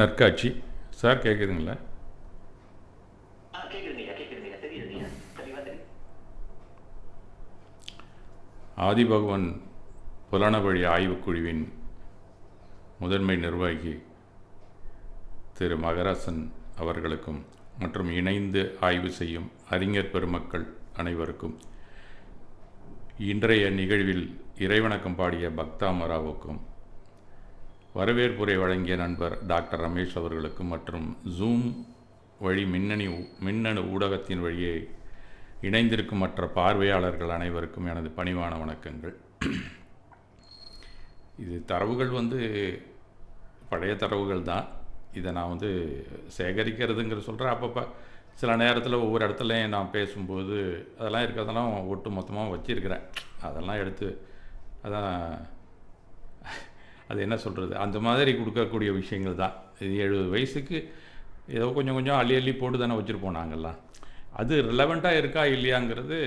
நற்காட்சி sir கேட்குதுங்களா? ஆதிபகவன் புலனவழி ஆய்வுக்குழுவின் முதன்மை நிர்வாகி திரு மகராசன் அவர்களுக்கும் மற்றும் இணைந்து ஆய்வு செய்யும் அறிஞர் பெருமக்கள் அனைவருக்கும், இன்றைய நிகழ்வில் இறைவணக்கம் பாடிய பக்தாமராவுக்கும், வரவேற்புரை வழங்கிய நண்பர் டாக்டர் ரமேஷ் அவர்களுக்கும் மற்றும் ஜூம் வழி மின்னணு ஊடகத்தின் வழியே இணைந்திருக்கும் மற்ற பார்வையாளர்கள் அனைவருக்கும் எனது பணிவான வணக்கங்கள். இது தரவுகள் பழைய தரவுகள் தான். இதை நான் சேகரிக்கிறதுங்கிற சொல்கிறேன். அப்பப்போ சில நேரத்தில் ஒவ்வொரு இடத்துலையும் நான் பேசும்போது அதெல்லாம் இருக்கிறதெல்லாம் ஒட்டு மொத்தமாக வச்சுருக்கிறேன். அதெல்லாம் எடுத்து அது என்ன சொல்கிறது, அந்த மாதிரி கொடுக்கக்கூடிய விஷயங்கள் தான். இது 70 வயசுக்கு ஏதோ கொஞ்சம் கொஞ்சம் அள்ளி அள்ளி போட்டு தானே வச்சுருப்போம் நாங்கள்லாம். அது ரிலவெண்ட்டாக இருக்கா இல்லையாங்கிறது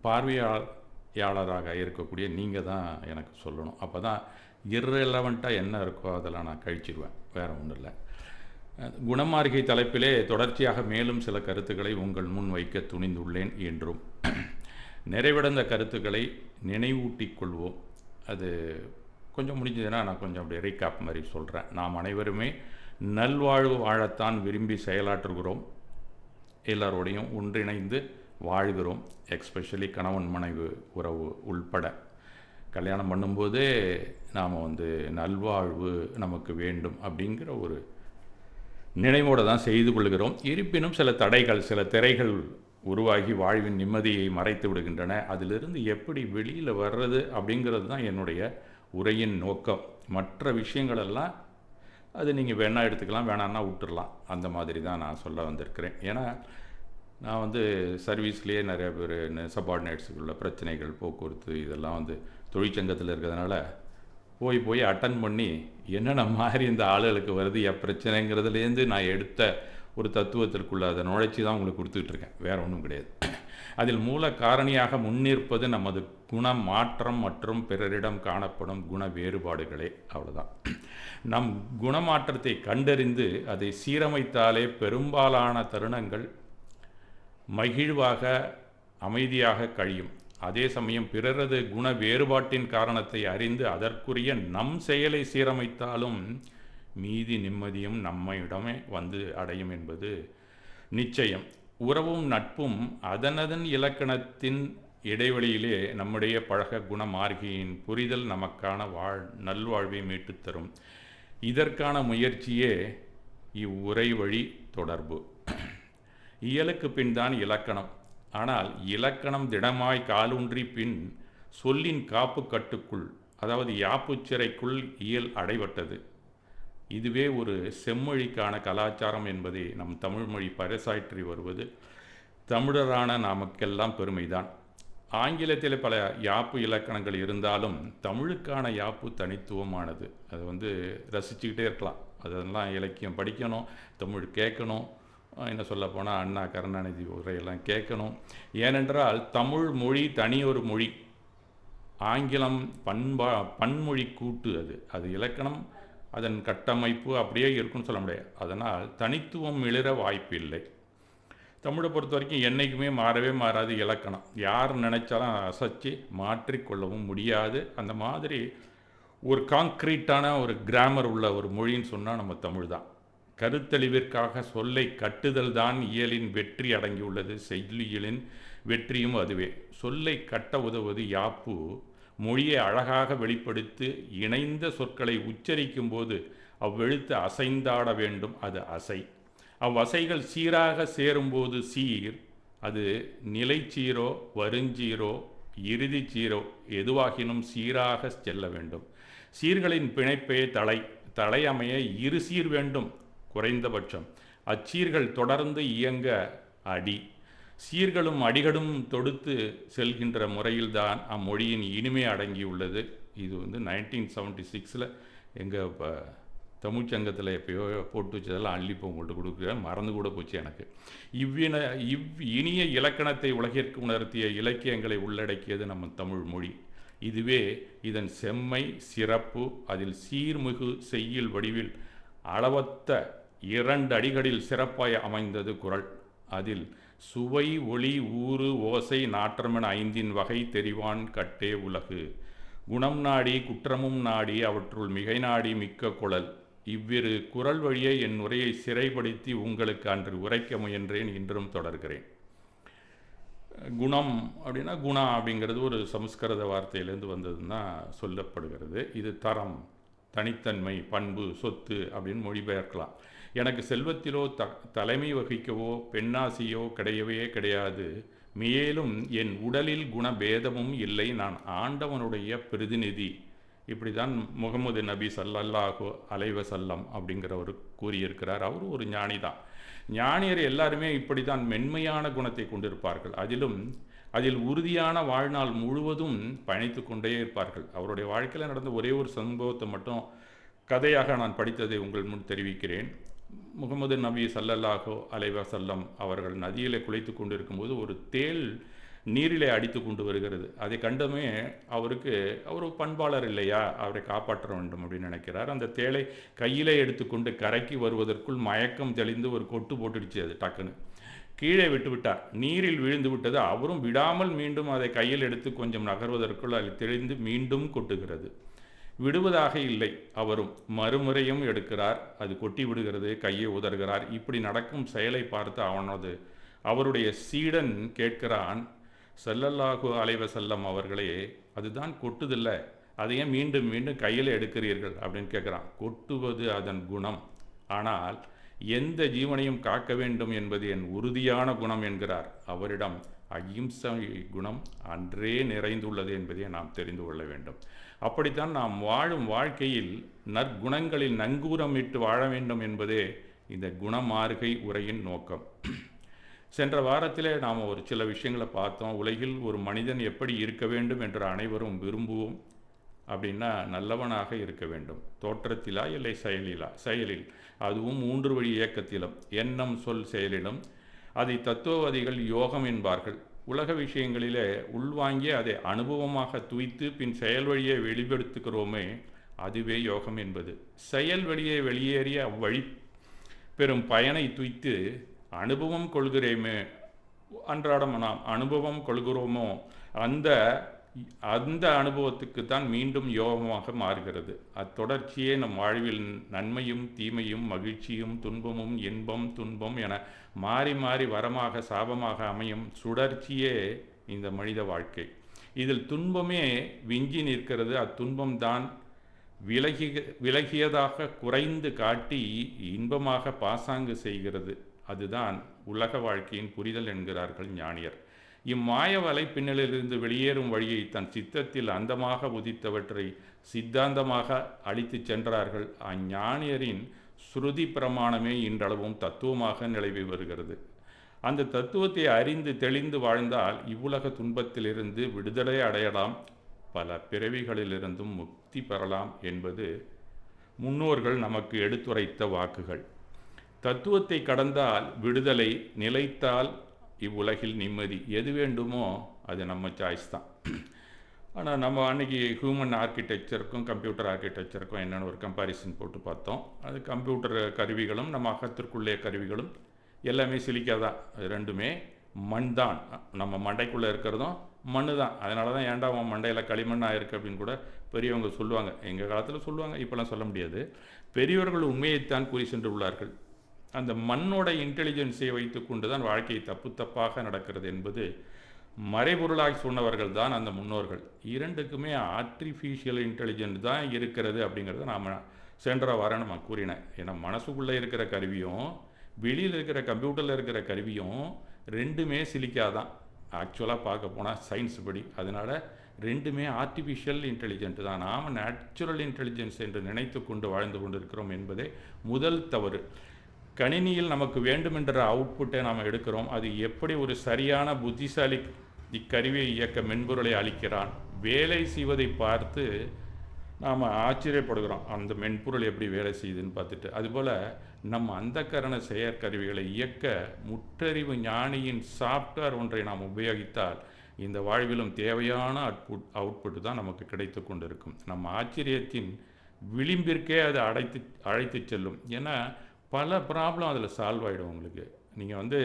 பார்வையாளராக இருக்கக்கூடிய நீங்கள் தான் எனக்கு சொல்லணும். அப்போ தான் இர்ரெலவெண்ட்டாக என்ன இருக்கோ அதெல்லாம் நான் கழிச்சிடுவேன், வேறு ஒன்றும் இல்லை. குணமார்கை தலைப்பிலே தொடர்ச்சியாக மேலும் சில கருத்துக்களை உங்கள் முன் வைக்க துணிந்துள்ளேன். என்றும் நிறைவடைந்த கருத்துக்களை நினைவூட்டிக் கொள்வோம். அது கொஞ்சம் முடிஞ்சதுன்னா நான் கொஞ்சம் அப்படி ரீகாப் மாதிரி சொல்கிறேன். நாம் அனைவருமே நல்வாழ்வு வாழத்தான் விரும்பி செயலாற்றுகிறோம். எல்லாரோடையும் ஒன்றிணைந்து வாழ்கிறோம். எக்ஸ்பெஷலி கணவன் மனைவி உறவு உள்பட கல்யாணம் பண்ணும்போதே நாம் நல்வாழ்வு நமக்கு வேண்டும் அப்படிங்கிற ஒரு நினைவோடு தான் செய்து கொள்கிறோம். இருப்பினும் சில தடைகள், சில திரைகள் உருவாகி வாழ்வின் நிம்மதியை மறைத்து விடுகின்றன. அதிலிருந்து எப்படி வெளியில் வர்றது அப்படிங்கிறது தான் என்னுடைய உரையின் நோக்கம். மற்ற விஷயங்களெல்லாம் அது நீங்கள் வேணால் எடுத்துக்கலாம், வேணான்னா விட்டுடலாம். அந்த மாதிரி தான் நான் சொல்ல வந்திருக்கிறேன். ஏன்னா நான் சர்வீஸ்லேயே நிறைய பேர் சபார்டினேட்ஸுக்குள்ள பிரச்சனைகள், போக்குவரத்து இதெல்லாம் தொழிற்சங்கத்தில் இருக்கிறதுனால போய் அட்டன் பண்ணி என்னென்ன மாதிரி இந்த ஆளுகளுக்கு வருது பிரச்சனைங்கிறதுலேருந்து நான் எடுத்த ஒரு தத்துவத்திற்குள்ளே அதை நுழைச்சி தான் உங்களுக்கு கொடுத்துட்ருக்கேன், வேறு ஒன்றும் கிடையாது. அதில் மூல காரணியாக முன்னிற்பது நமது குண மாற்றம் மற்றும் பிறரிடம் காணப்படும் குண வேறுபாடுகளே. அவ்வளோதான். நம் குணமாற்றத்தை கண்டறிந்து அதை சீரமைத்தாலே பெரும்பாலான தருணங்கள் மகிழ்வாக அமைதியாக கழியும். அதே சமயம் பிறரது குண வேறுபாட்டின் காரணத்தை அறிந்து அதற்குரிய நம் செயலை சீரமைத்தாலும் மீதி நிம்மதியும் நம்மையிடமே அடையும் என்பது நிச்சயம். உறவும் நட்பும் அதனதன் இலக்கணத்தின் இடைவெளியிலே நம்முடைய பழக குணமார்கியின் புரிதல் நமக்கான நல்வாழ்வை மீட்டுத்தரும். இதற்கான முயற்சியே இவ்வுரை வழி தொடர்பு. இயலுக்கு பின் தான் இலக்கணம். ஆனால் இலக்கணம் திடமாய் காலூன்றி பின் சொல்லின் காப்பு கட்டுக்குள், அதாவது யாப்புச்சிறைக்குள் இயல் அடைபட்டது. இதுவே ஒரு செம்மொழிக்கான கலாச்சாரம் என்பதை நம் தமிழ்மொழி பறைசாற்றி வருவது தமிழரான நமக்கெல்லாம் பெருமைதான். ஆங்கிலத்தில் பல யாப்பு இலக்கணங்கள் இருந்தாலும் தமிழுக்கான யாப்பு தனித்துவமானது. அது ரசிச்சுக்கிட்டே இருக்கலாம். அதெல்லாம் இலக்கியம் படிக்கணும், தமிழ் கேட்கணும், என்ன சொல்லப்போனால் அண்ணா கருணாநிதி உரையெல்லாம் கேட்கணும். ஏனென்றால் தமிழ் மொழி தனியொரு மொழி, ஆங்கிலம் பன்மொழி கூட்டு. அது இலக்கணம், அதன் கட்டமைப்பு அப்படியே இருக்குன்னு சொல்ல முடியாது. அதனால் தனித்துவம் மிளிர வாய்ப்பில்லை. தமிழை பொறுத்த வரைக்கும் என்றைக்குமே மாறவே மாறாது இலக்கணம். யார் நினைச்சாலும் அசைச்சு மாற்றிக்கொள்ளவும் முடியாது. அந்த மாதிரி ஒரு காங்க்ரீட்டான ஒரு கிராமர் உள்ள ஒரு மொழின்னு சொன்னால் நம்ம தமிழ் தான். கருத்தெளிவிற்காக சொல்லை கட்டுதல் தான் இயலின் வெற்றி அடங்கியுள்ளது. செய்யுளியலின் வெற்றியும் அதுவே. சொல்லை கட்ட உதவுவது யாப்பு. மொழியை அழகாக வெளிப்படுத்தி இணைந்த சொற்களை உச்சரிக்கும் போது அவ்வெழுத்து அசைந்தாட வேண்டும், அது அசை. அவ்வசைகள் சீராக சேரும்போது சீர். அது நிலைச்சீரோ வருஞ்சீரோ இறுதி சீரோ எதுவாகினும் சீராக செல்ல வேண்டும். சீர்களின் பிணைப்பே தலை அமைய இரு சீர் வேண்டும் குறைந்தபட்சம். அச்சீர்கள் தொடர்ந்து இயங்க அடி. சீர்களும் அடிகளும் தொடுத்து செல்கின்ற முறையில்தான் அம்மொழியின் இனிமை அடங்கியுள்ளது. இது 1976 எங்கள் தமிழ்ச்சங்கத்தில் எப்பயோ போட்டு வச்சதெல்லாம் அள்ளிப்போ உங்கள்கிட்ட கொடுக்குறேன், மறந்து கூட போச்சு எனக்கு. இனிய இலக்கணத்தை உலகிற்கு உணர்த்திய இலக்கியங்களை உள்ளடக்கியது நம்ம தமிழ் மொழி. இதுவே இதன் செம்மை சிறப்பு. அதில் சீர்மிகு செய்யுள் வடிவில் அளவத்த 2 அடிகளில் சிறப்பாய் அமைந்தது குறள். அதில் சுவை ஒளி ஊறு ஓசை நாற்றமென 5 வகை தெரிவான் கட்டே உலகு. குணம் நாடி குற்றமும் நாடி அவற்றுள் மிகை நாடி மிக்க குழல். இவ்விரு குறள் வழியே என் உரையை சிறைப்படுத்தி உங்களுக்கு அன்று உரைக்க முயன்றேன், இன்றும் தொடர்கிறேன். குணம் அப்படின்னா குணா அப்படிங்கிறது ஒரு சமஸ்கிருத வார்த்தையிலேருந்து வந்ததுன்னு தான் சொல்லப்படுகிறது. இது தரம், தனித்தன்மை, பண்பு, சொத்து அப்படின்னு மொழிபெயர்க்கலாம். எனக்கு செல்வத்திலோ தலைமை வகிக்கவோ பெண்ணாசியோ கிடையவே கிடையாது. மேலும் என் உடலில் குணபேதமும் இல்லை. நான் ஆண்டவனுடைய பிரதிநிதி. இப்படி தான் முகமது நபி ஸல்லல்லாஹு அலைஹி வஸல்லம் அப்படிங்கிறவர் கூறியிருக்கிறார். அவர் ஒரு ஞானி தான். ஞானியர் எல்லாருமே இப்படி தான் மென்மையான குணத்தை கொண்டிருப்பார்கள். அதில் உறுதியான வாழ்நாள் முழுவதும் பயணித்து கொண்டே இருப்பார்கள். அவருடைய வாழ்க்கையில் நடந்த ஒரே ஒரு சம்பவத்தை மட்டும் கதையாக நான் படித்ததை உங்கள் முன் தெரிவிக்கிறேன். முகமது நபி ஸல்லல்லாஹு அலைஹி வஸல்லம் அவர்கள் நதியிலே குளித்து கொண்டிருக்கும்போது ஒரு தேள் நீரிலே அடித்து கொண்டு வருகிறது. அதை கண்டமே அவர் பண்பாளர் இல்லையா, அவரை காப்பாற்ற வேண்டும் அப்படின்னு நினைக்கிறார். அந்த தேளை கையிலே எடுத்துக்கொண்டு கரைக்கு வருவதற்குள் மயக்கம் தெளிந்து ஒரு கொட்டு போட்டுடுச்சு. அது டக்குன்னு கீழே விட்டுவிட்டார். நீரில் விழுந்து விட்டது. அவரும் விடாமல் மீண்டும் அதை கையில் எடுத்து கொஞ்சம் நகர்வதற்குள் அது தெளிந்து மீண்டும் கொட்டுகிறது. விடுவதாக இல்லை. அவரும் மறுமுறையும் எடுக்கிறார். அது கொட்டி விடுகிறது. கையை உதறுகிறார். இப்படி நடக்கும் செயலை பார்த்து அவருடைய சீடன் கேட்கிறான், ஸல்லல்லாஹு அலைஹி வஸல்லம் அவர்களே, அதுதான் கொட்டுதில்லை, அதை ஏன் மீண்டும் மீண்டும் கையில் எடுக்கிறீர்கள் அப்படின்னு கேட்குறான். கொட்டுவது அதன் குணம், ஆனால் எந்த ஜீவனையும் காக்க வேண்டும் என்பது என் உறுதியான குணம் என்கிறார். அவரிடம் அகிம்சை குணம் அன்றே நிறைந்துள்ளது என்பதை நாம் தெரிந்து கொள்ள வேண்டும். அப்படித்தான் நாம் வாழும் வாழ்க்கையில் நற்குணங்களில் நங்கூரமிட்டு வாழ வேண்டும் என்பதே இந்த குணமார்கை உரையின் நோக்கம். சென்ற வாரத்திலே நாம் ஒரு சில விஷயங்களை பார்த்தோம். உலகில் ஒரு மனிதன் எப்படி இருக்க வேண்டும் என்று அனைவரும் விரும்புவோம். அப்படின்னா நல்லவனாக இருக்க வேண்டும். தோற்றத்திலா இல்லை செயலில், அதுவும் 3 வழி இயக்கத்திலும், எண்ணம் சொல் செயலிலும். அதை தத்துவவாதிகள் யோகம் என்பார்கள். உலக விஷயங்களிலே உள்வாங்கி அதை அனுபவமாக துய்த்து பின் செயல் வழியை வெளிப்படுத்துகிறோமே, அதுவே யோகம் என்பது. செயல் வழியை வெளியேறிய வழி பெறும் பயனை துய்த்து அனுபவம் கொள்கிறேமே, அன்றாடம் நாம் அனுபவம் கொள்கிறோமோ, அந்த அனுபவத்துக்கு தான் மீண்டும் யோகமாக மாறுகிறது. அத்தொடர்ச்சியே நம் வாழ்வில் நன்மையும் தீமையும் மகிழ்ச்சியும் துன்பமும் இன்பம் துன்பம் என மாறி மாறி வரமாக சாபமாக அமையும் சுழற்சியே இந்த மனித வாழ்க்கை. இதில் துன்பமே விஞ்சி நிற்கிறது. அத்துன்பம்தான் விலகியதாக குறைந்து காட்டி இன்பமாக பாசாங்கு செய்கிறது. அதுதான் உலக வாழ்க்கையின் புரிதல் என்கிறார்கள் ஞானியர். இம்மாய வலைப்பின்னலிலிருந்து வெளியேறும் வழியை தன் சித்தத்தில் அந்தமாக உதித்தவற்றை சித்தாந்தமாக அளித்து சென்றார்கள். அஞ்ஞானியரின் ஸ்ருதி பிரமாணமே இன்றளவும் தத்துவமாக நிலவி வருகிறது. அந்த தத்துவத்தை அறிந்து தெளிந்து வாழ்ந்தால் இவ்வுலக துன்பத்திலிருந்து விடுதலை அடையலாம், பல பிறவிகளிலிருந்தும் முக்தி பெறலாம் என்பது முன்னோர்கள் நமக்கு எடுத்துரைத்த வாக்குகள். தத்துவத்தை கடந்தால் விடுதலை, நிலைத்தால் இவ்வுலகில் நிம்மதி. எது வேண்டுமோ அது நம்ம சாய்ஸ் தான். ஆனால் நம்ம அன்றைக்கி ஹியூமன் ஆர்கிடெக்சருக்கும் கம்ப்யூட்டர் ஆர்கிடெக்சருக்கும் என்னென்னு ஒரு கம்பேரிசன் போட்டு பார்த்தோம். அது கம்ப்யூட்டர் கருவிகளும் நம்ம அகத்திற்குள்ளே கருவிகளும் எல்லாமே சிலிக்கா தான். அது ரெண்டுமே மண் தான். நம்ம மண்டைக்குள்ளே இருக்கிறதும் மண் தான். அதனால தான் ஏன்டா அவன் மண்டையில் களிமண்ணாக இருக்குது அப்படின்னு கூட பெரியவங்க சொல்லுவாங்க. எங்கள் காலத்தில் சொல்லுவாங்க, இப்போலாம் சொல்ல முடியாது. பெரியவர்கள் உண்மையைத்தான் கூறி சென்று உள்ளார்கள். அந்த மண்ணோட இன்டெலிஜென்ஸை வைத்து கொண்டு தான் வாழ்க்கை தப்பாக நடக்கிறது என்பது மறைபொருளாக சொன்னவர்கள் தான் அந்த முன்னோர்கள். இரண்டுக்குமே ஆர்டிஃபிஷியல் இன்டெலிஜென்ஸ் தான் இருக்கிறது அப்படிங்கிறத நாம் சென்ற வாரம் நம்ம கூறினேன். ஏன்னா மனசுக்குள்ளே இருக்கிற கருவியும் வெளியில் இருக்கிற கம்ப்யூட்டரில் இருக்கிற கருவியும் ரெண்டுமே சிலிக்காதான் ஆக்சுவலாக பார்க்க போனால் சயின்ஸ் படி. அதனால் ரெண்டுமே ஆர்டிஃபிஷியல் இன்டெலிஜென்ட் தான். நாம் நேச்சுரல் இன்டெலிஜென்ஸ் என்று நினைத்து கொண்டு வாழ்ந்து கொண்டிருக்கிறோம் என்பதே முதல் தவறு. கணினியில் நமக்கு வேண்டுமென்ற அவுட்புட்டை நாம் எடுக்கிறோம். அது எப்படி ஒரு சரியான புத்திசாலி இக்கருவியை இயக்க மென்பொருளை அளிக்கிறான், வேலை செய்வதை பார்த்து நாம் ஆச்சரியப்படுகிறோம். அந்த மென்பொருள் எப்படி வேலை செய்யுதுன்னு பார்த்துட்டு. அதுபோல் நம்ம அந்தக்கரண செயற்கருவிகளை இயக்க முற்றறிவு ஞானியின் சாஃப்ட்வேர் ஒன்றை நாம் உபயோகித்தால் இந்த வாழ்விலும் தேவையான அவுட்புட் தான் நமக்கு கிடைத்து கொண்டிருக்கும். நம்ம ஆச்சரியத்தின் விளிம்பிற்கே அது அழைத்து செல்லும். ஏன்னா பல ப்ராப்ளம் அதில் சால்வ் ஆகிடும் உங்களுக்கு. நீங்கள் வந்து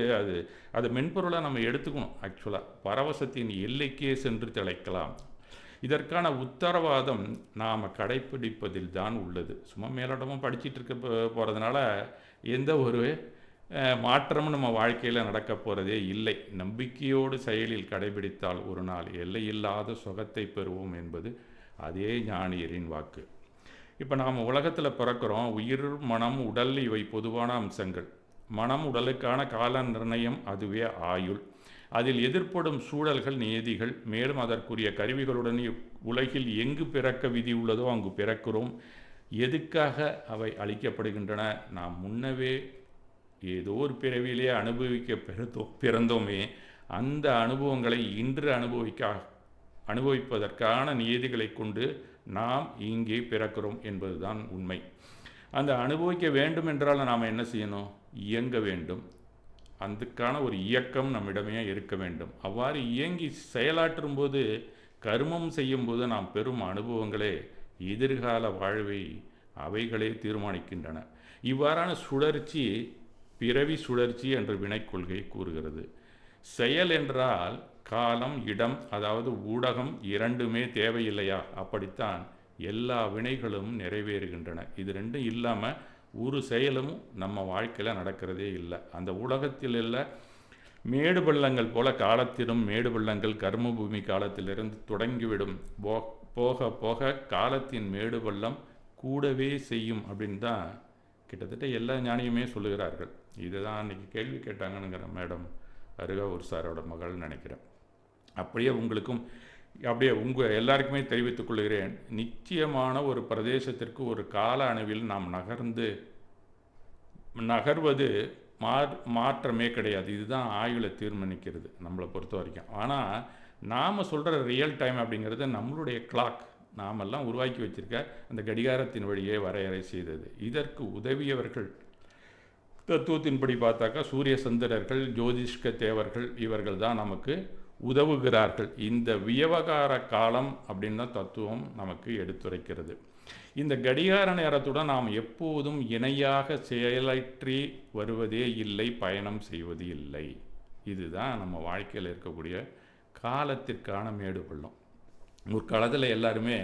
அது மென்பொருளை நம்ம எடுத்துக்கணும். ஆக்சுவலாக பரவசத்தின் எல்லைக்கே சென்று திளைக்கலாம். இதற்கான உத்தரவாதம் நாம் கடைப்பிடிப்பதில் தான் உள்ளது. சும்மா மேலோட்டமாக படிச்சுட்டு இருக்க போகிறதுனால எந்த ஒரு மாற்றமும் நம்ம வாழ்க்கையில் நடக்க போகிறதே இல்லை. நம்பிக்கையோடு செயலில் கடைபிடித்தால் ஒரு நாள் எல்லையில்லாத சுகத்தை பெறுவோம் என்பது அதே ஞானியரின் வாக்கு. இப்போ நாம் உலகத்தில் பிறக்கிறோம். உயிர், மனம், உடல் இவை பொதுவான அம்சங்கள். மனம் உடலுக்கான கால நிர்ணயம், அதுவே ஆயுள். அதில் எதிர்ப்படும் சூழல்கள் நியதிகள். மேலும் அதற்குரிய கருவிகளுடன் உலகில் எங்கு பிறக்க விதி உள்ளதோ அங்கு பிறக்கிறோம். எதுக்காக அவை அளிக்கப்படுகின்றன? நாம் முன்னவே ஏதோ ஒரு பிறவியிலே பிறந்தோமே, அந்த அனுபவங்களை இன்று அனுபவிப்பதற்கான நியதிகளை கொண்டு நாம் இங்கே பிறக்கிறோம் என்பதுதான் உண்மை. அந்த அனுபவிக்க வேண்டும் என்றால் நாம் என்ன செய்யணும்? இயங்க வேண்டும். அதுக்கான ஒரு இயக்கம் நம்மிடமே இருக்க வேண்டும். அவ்வாறு இயங்கி செயலாற்றும் போது, கர்மம் செய்யும்போது நாம் பெறும் அனுபவங்களே எதிர்கால வாழ்வை அவைகளே தீர்மானிக்கின்றன. இவ்வாறான சுழற்சி பிறவி சுழற்சி என்ற வினைக்கொள்கை கூறுகிறது. செயல் என்றால் காலம், இடம், அதாவது ஊடகம் இரண்டுமே தேவையில்லையா? அப்படித்தான் எல்லா வினைகளும் நிறைவேறுகின்றன. இது ரெண்டும் இல்லாமல் ஒரு செயலும் நம்ம வாழ்க்கையில் நடக்கிறதே இல்லை. அந்த உலகத்தில் இல்லை மேடு பள்ளங்கள் போல காலத்திலும் மேடு பள்ளங்கள் கர்மபூமி காலத்திலிருந்து தொடங்கிவிடும். போக போக காலத்தின் மேடு பள்ளம் கூடவே செய்யும் அப்படின்னு தான் கிட்டத்தட்ட எல்லா ஞானியுமே சொல்லுகிறார்கள். இதை தான் அன்றைக்கி கேள்வி கேட்டாங்கன்னுங்கிற மேடம் அருகாவூர் சாரோட மகள் நினைக்கிறேன். அப்படியே உங்களுக்கும் அப்படியே உங்கள் எல்லாருக்குமே தெரிவித்துக் கொள்கிறேன். நிச்சயமான ஒரு பிரதேசத்திற்கு ஒரு கால அணுவில் நாம் நகர்வது மாற்றமே கிடையாது. இதுதான் ஆயுளை தீர்மானிக்கிறது நம்மளை பொறுத்த வரைக்கும். ஆனால் நாம் சொல்கிற ரியல் டைம் அப்படிங்கிறது நம்மளுடைய கிளாக், நாமெல்லாம் உருவாக்கி வச்சுருக்க அந்த கடிகாரத்தின் வழியே வரையறை செய்தது. இதற்கு உதவியவர்கள் தத்துவத்தின்படி பார்த்தாக்கா சூரிய சந்திரர்கள், ஜோதிஷ்க தேவர்கள், இவர்கள் தான் நமக்கு உதவுகிறார்கள். இந்த வியவகார காலம் அப்படின்னு தான் தத்துவம் நமக்கு எடுத்துரைக்கிறது. இந்த கடிகார நேரத்துடன் நாம் எப்போதும் இணையாக செயலாற்றி வருவதே இல்லை, பயணம் செய்வது இல்லை. இதுதான் நம்ம வாழ்க்கையில் இருக்கக்கூடிய காலத்திற்கான மேடு பள்ளம். ஒரு காலத்தில் எல்லாருமே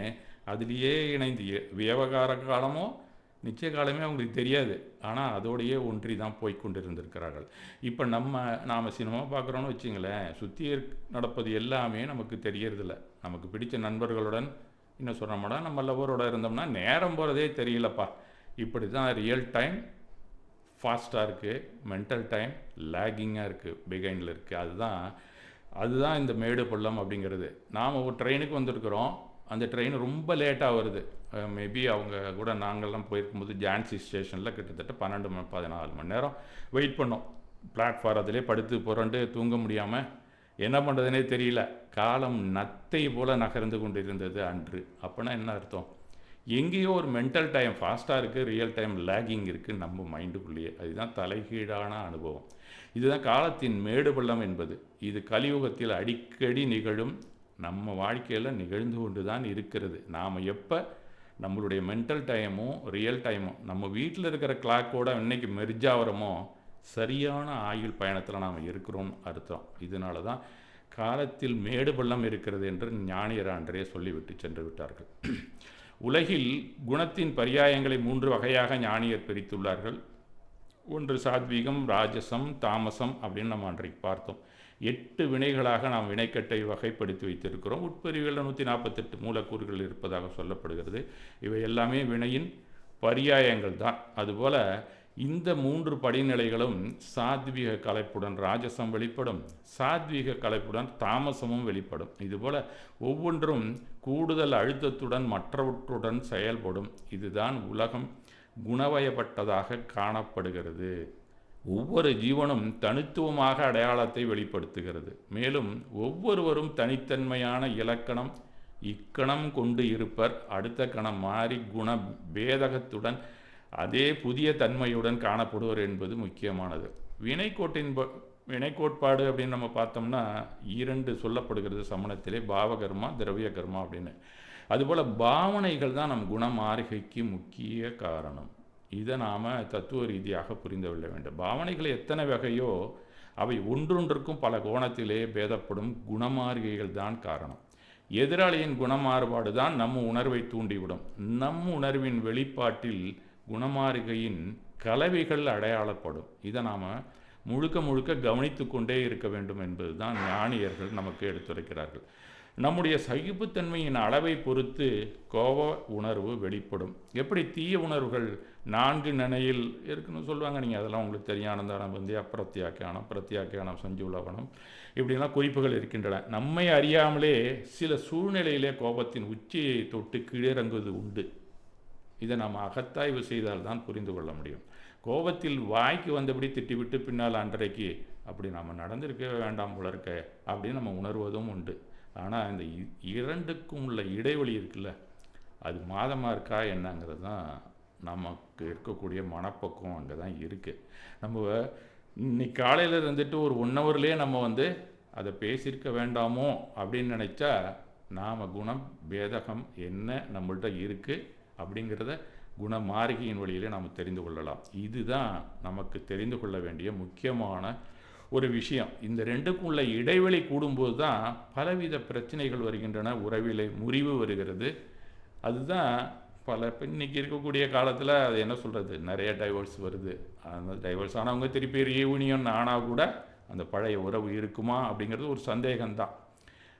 அதிலேயே இணைந்து வியவகார காலமோ நிச்சய காலமே அவங்களுக்கு தெரியாது, ஆனால் அதோடையே ஒன்றி தான் போய்கொண்டு இருந்திருக்கிறார்கள். இப்போ நாம் சினிமா பார்க்குறோன்னு வச்சுங்களேன், சுற்றி நடப்பது எல்லாமே நமக்கு தெரியறதில்ல. நமக்கு பிடிச்ச நண்பர்களுடன் இன்னும் சொல்கிறோம்னா நம்ம லவரோட இருந்தோம்னா நேரம் போகிறதே தெரியலப்பா. இப்படி தான் ரியல் டைம் ஃபாஸ்ட்டாக இருக்குது, மென்டல் டைம் லேகிங்காக இருக்குது, பிகைண்டில் இருக்குது. அதுதான் இந்த மேடு பள்ளம் அப்படிங்கிறது. நாம் ஒரு ட்ரெயினுக்கு வந்திருக்கிறோம், அந்த ட்ரெயின் ரொம்ப லேட்டாக வருது. மேபி அவங்க கூட நாங்கள்லாம் போயிருக்கும்போது ஜான்சி ஸ்டேஷனில் கிட்டத்தட்ட 12-14 மணி நேரம் வெயிட் பண்ணோம். பிளாட்ஃபார் அதிலே படுத்து புரண்டு தூங்க முடியாமல் என்ன பண்ணுறதுனே தெரியல. காலம் நத்தை போல் நகர்ந்து கொண்டு இருந்தது அன்று. அப்போனா என்ன அர்த்தம்? எங்கேயோ ஒரு மென்டல் டைம் ஃபாஸ்ட்டாக இருக்குது, ரியல் டைம் லேகிங் இருக்குது நம்ம மைண்டுக்குள்ளேயே. அதுதான் தலைகீழான அனுபவம். இதுதான் காலத்தின் மேடு பள்ளம் என்பது. இது கலியுகத்தில் அடிக்கடி நிகழும், நம்ம வாழ்க்கையில் நிகழ்ந்து கொண்டு தான் இருக்கிறது. நாம் எப்போ நம்மளுடைய மென்டல் டைமும் ரியல் டைமும் நம்ம வீட்டில் இருக்கிற கிளாக்கோடு இன்றைக்கி மெர்ஜ் ஆகிறோமோ, சரியான ஆயுள் பயணத்தில் நாம் இருக்கிறோம்னு அர்த்தம். இதனால தான் காலத்தில் மேடு பள்ளம் இருக்கிறது என்று ஞானியர் அன்றே சொல்லிவிட்டு சென்று விட்டார்கள். உலகில் குணத்தின் பரியாயங்களை 3 வகையாக ஞானியர் பிரித்துள்ளார்கள். ஒன்று சாத்வீகம், ராஜசம், தாமசம் அப்படின்னு நம்ம அன்றைக்கு பார்த்தோம். 8 வினைகளாக நாம் வினைக்கட்டை வகைப்படுத்தி வைத்திருக்கிறோம். உட்பிரிவுகளில் 148 மூலக்கூறுகள் இருப்பதாக சொல்லப்படுகிறது. இவை எல்லாமே வினையின் பரியாயங்கள் தான். அதுபோல் இந்த 3 படிநிலைகளும் சாத்வீக கலைப்புடன் ராஜசம் வெளிப்படும், சாத்வீக கலைப்புடன் தாமசமும் வெளிப்படும். இதுபோல் ஒவ்வொன்றும் கூடுதல் அழுத்தத்துடன் மற்றவற்றுடன் செயல்படும். இதுதான் உலகம் குணவயப்பட்டதாக காணப்படுகிறது. ஒவ்வொரு ஜீவனும் தனித்துவமாக அடையாளத்தை வெளிப்படுத்துகிறது. மேலும் ஒவ்வொருவரும் தனித்தன்மையான இலக்கணம் இக்கணம் கொண்டு இருப்பர். அடுத்த கணம் மாறி குண பேதகத்துடன் அதே புதிய தன்மையுடன் காணப்படுவர் என்பது முக்கியமானது. வினைக்கோட்பாடு அப்படின்னு நம்ம பார்த்தோம்னா 2 சொல்லப்படுகிறது சமணத்திலே, பாவகர்மா, திரவிய கர்மா அப்படின்னு. அதுபோல் பாவனைகள் தான் நம் குணமாறுகைக்கு முக்கிய காரணம். இதை நாம் தத்துவ ரீதியாக புரிந்து கொள்ள வேண்டும். பாவனைகள் எத்தனை வகையோ அவை ஒன்றொன்றுக்கும் பல கோணத்திலே பேதப்படும் குணமாறுகைகள் தான் காரணம். எதிராளியின் குணமாறுபாடு தான் நம் உணர்வை தூண்டிவிடும். நம் உணர்வின் வெளிப்பாட்டில் குணமாறுகையின் கலவைகள் அடையாளப்படும். இதை நாம் முழுக்க முழுக்க கவனித்து கொண்டே இருக்க வேண்டும் என்பது தான் ஞானியர்கள் நமக்கு எடுத்துரைக்கிறார்கள். நம்முடைய சகிப்புத்தன்மையின் அளவை பொறுத்து கோப உணர்வு வெளிப்படும். எப்படி தீய உணர்வுகள் 4 நிலையில் இருக்குன்னு சொல்லுவாங்க. நீங்கள் அதெல்லாம் உங்களுக்கு தெரியும். ஆனந்தானம் வந்து அப்பிரத்தியாக்கியானம், பிரத்தியாக்கியானம், சஞ்சுலவனம், இப்படிலாம் குறிப்புகள் இருக்கின்றன. நம்மை அறியாமலே சில சூழ்நிலையிலே கோபத்தின் உச்சியை தொட்டு கீழிறங்குவது உண்டு. இதை நாம் அகத்தாய்வு செய்தால் தான் புரிந்து கொள்ள முடியும். கோபத்தில் வாய்க்கு வந்தபடி திட்டிவிட்டு பின்னால் அன்றைக்கு அப்படி நாம் நடந்திருக்கவே வேண்டாம் போல இருக்க அப்படின்னு நம்ம உணர்வதும் உண்டு. ஆனால் இந்த இரண்டுக்கும் உள்ள இடைவெளி இருக்குல்ல, அது மாதமாக இருக்கா என்னங்கிறது தான் நமக்கு இருக்கக்கூடிய மனப்பக்குவம் அங்கே தான் இருக்குது. நம்ம இன்னைக்கு காலையில் இருந்துட்டு ஒரு 1 ஹவர்லேயே நம்ம வந்து அதை பேசியிருக்க வேண்டாமோ அப்படின்னு நினச்சா நாம் குணம் பேதகம் என்ன நம்மள்கிட்ட இருக்குது அப்படிங்கிறத குணமாறுகையின் வழியிலே நாம் தெரிந்து கொள்ளலாம். இதுதான் நமக்கு தெரிந்து கொள்ள வேண்டிய முக்கியமான ஒரு விஷயம். இந்த ரெண்டுக்கும் உள்ள இடைவெளி கூடும்போது தான் பலவித பிரச்சனைகள் வருகின்றன, உறவிலே முறிவு வருகிறது. அதுதான் இன்னைக்கு இருக்கக்கூடிய காலத்தில் அது என்ன சொல்கிறது, நிறைய டைவர்ஸ் வருது. அந்த டைவர்ஸ் ஆனவங்க திருப்பி ரீயூனியன் ஆனால் கூட அந்த பழைய உறவு இருக்குமா அப்படிங்கிறது ஒரு சந்தேகம்தான்.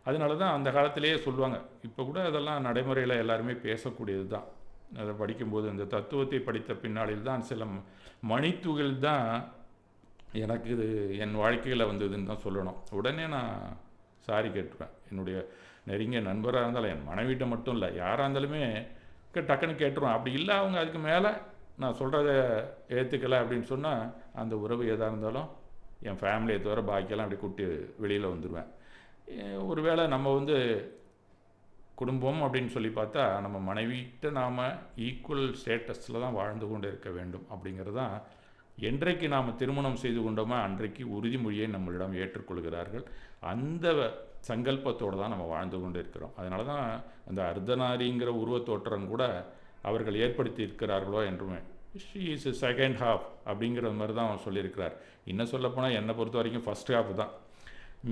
அதனால தான் அந்த காலத்திலேயே சொல்லுவாங்க. இப்போ கூட அதெல்லாம் நடைமுறையில் எல்லாருமே பேசக்கூடியது தான். அதை படிக்கும்போது இந்த தத்துவத்தை படித்த பின்னாளில் தான் சில மணித்துகள் தான் எனக்கு இது என் வாழ்க்கையில் வந்ததுன்னு தான் சொல்லணும். உடனே நான் சாரி கேட்டுருவேன். என்னுடைய நெருங்கிய நண்பராக இருந்தாலும், என் மனைவிட்ட மட்டும் இல்லை, யாராக இருந்தாலுமே டக்குன்னு கேட்டுருவேன். அப்படி இல்லை அவங்க அதுக்கு மேலே நான் சொல்கிறத ஏற்றுக்கலை அப்படின்னு சொன்னால் அந்த உறவு எதாக இருந்தாலும் என் ஃபேமிலியை தவிர பாக்கியெல்லாம் அப்படி கூட்டி வெளியில் வந்துடுவேன். ஒருவேளை நம்ம வந்து குடும்பம் அப்படின்னு சொல்லி பார்த்தா நம்ம மனைவிட்ட நாம் ஈக்குவல் ஸ்டேட்டஸில் தான் வாழ்ந்து கொண்டு இருக்க வேண்டும் அப்படிங்கிறது தான். என்றைக்கு நாம் திருமணம் செய்து கொண்டோமோ அன்றைக்கு உறுதிமொழியை நம்மளிடம் ஏற்றுக்கொள்கிறார்கள். அந்த சங்கல்பத்தோடு தான் நம்ம வாழ்ந்து கொண்டு இருக்கிறோம். அதனால தான் அந்த அர்த்தநாரிங்கிற உருவத்தோற்றம் கூட அவர்கள் ஏற்படுத்தி இருக்கிறார்களோ என்றுமே. ஷீ இஸ் செகண்ட் ஹாஃப் அப்படிங்கிற மாதிரி தான் அவர் சொல்லியிருக்கிறார். இன்னும் சொல்லப்போனால் என்னை பொறுத்த வரைக்கும் ஃபஸ்ட் ஹாஃப் தான்.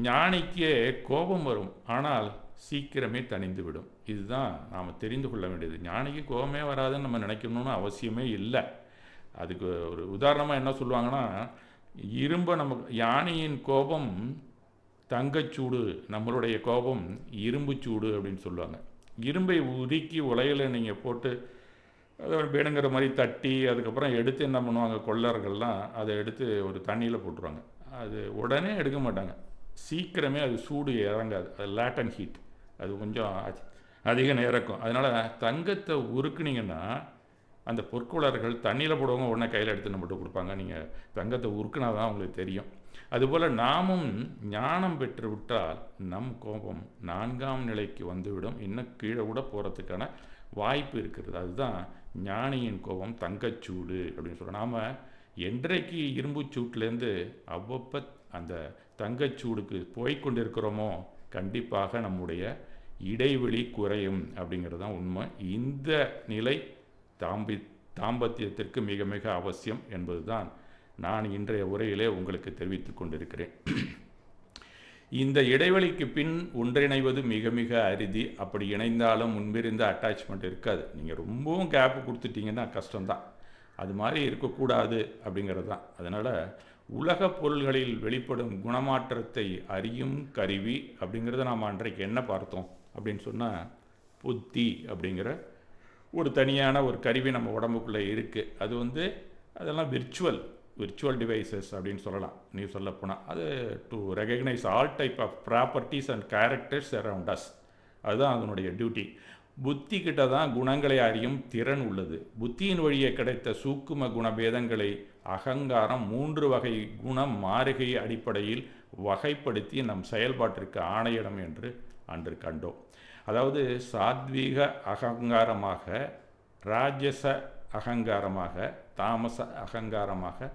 ஞானிக்கே கோபம் வரும், ஆனால் சீக்கிரமே தணிந்து விடும். இதுதான் நாம் தெரிந்து கொள்ள வேண்டியது. ஞானிக்கு கோபமே வராதுன்னு நம்ம நினைக்கணும்னு அவசியமே இல்லை. அதுக்கு ஒரு உதாரணமாக என்ன சொல்லுவாங்கன்னா, யானையின் கோபம் தங்கச்சூடு, நம்மளுடைய கோபம் இரும்பு சூடு அப்படின்னு சொல்லுவாங்க. இரும்பை உருக்கி உலையில் நீங்கள் போட்டு அதை வேணுங்கிற மாதிரி தட்டி அதுக்கப்புறம் எடுத்து என்ன பண்ணுவாங்க கொள்ளர்கள்லாம், அதை எடுத்து ஒரு தண்ணியில் போட்டுருவாங்க. அது உடனே எடுக்க மாட்டாங்க, சீக்கிரமே அது சூடு இறங்காது. அது லேட்டன் ஹீட், அது கொஞ்சம் அதிக நேரம் இருக்கும். அதனால் தங்கத்தை உருக்குனிங்கன்னா அந்த பொற்கொள்ளர்கள் தண்ணியில் போடுவாங்க, உடனே கையில் எடுத்து நம்மகிட்ட கொடுப்பாங்க. நீங்கள் தங்கத்தை உருக்குனா தான் உங்களுக்கு தெரியும். அதுபோல் நாமும் ஞானம் பெற்று விட்டால் நம் கோபம் 4ஆம் நிலைக்கு வந்துவிடும். இன்னும் கீழே கூட போகிறதுக்கான வாய்ப்பு இருக்கிறது. அதுதான் ஞானியின் கோபம் தங்கச்சூடு அப்படின்னு சொல்கிறோம். நாம் என்றைக்கு இரும்பு சூட்லேருந்து அவ்வப்போ அந்த தங்கச்சூடுக்கு போய்கொண்டிருக்கிறோமோ கண்டிப்பாக நம்முடைய இடைவெளி குறையும் அப்படிங்கிறது தான் உண்மை. இந்த நிலை தாம்பத்தியத்திற்கு மிக மிக அவசியம் என்பது தான் நான் இன்றைய உரையிலே உங்களுக்கு தெரிவித்து கொண்டிருக்கிறேன். இந்த இடைவெளிக்கு பின் ஒன்றிணைவது மிக மிக அரிதி. அப்படி இணைந்தாலும் முன்பிருந்த அட்டாச்மெண்ட் இருக்காது. நீங்கள் ரொம்பவும் கேப் கொடுத்துட்டிங்கன்னா கஷ்டம்தான். அது மாதிரி இருக்கக்கூடாது அப்படிங்கிறது தான். அதனால் உலக பொருள்களில் வெளிப்படும் குணமாற்றத்தை அறியும் கருவி அப்படிங்கிறத நாம் அன்றைக்கு என்ன பார்த்தோம் அப்படின்னு சொன்னால், புத்தி அப்படிங்கிற ஒரு தனியான ஒரு கருவி நம்ம உடம்புக்குள்ளே இருக்குது. அது வந்து அதெல்லாம் விர்ச்சுவல் டிவைசஸ் அப்படின்னு சொல்லலாம். நீ சொல்லப்போனால் அது to recognise all type of properties and characters around us. அதுதான் அதனுடைய டியூட்டி. புத்தி கிட்ட தான் குணங்களை அறியும் திறன் உள்ளது. புத்தியின் வழியே கிடைத்த சூக்கும குணபேதங்களை அகங்காரம் 3 வகை குணம் மாறுகை அடிப்படையில் வகைப்படுத்தி நம் செயல்பாட்டிற்கு ஆணையிடம் என்று அன்று கண்டோம். அதாவது சாத்வீக அகங்காரமாக, ராஜச அகங்காரமாக, தாமச அகங்காரமாக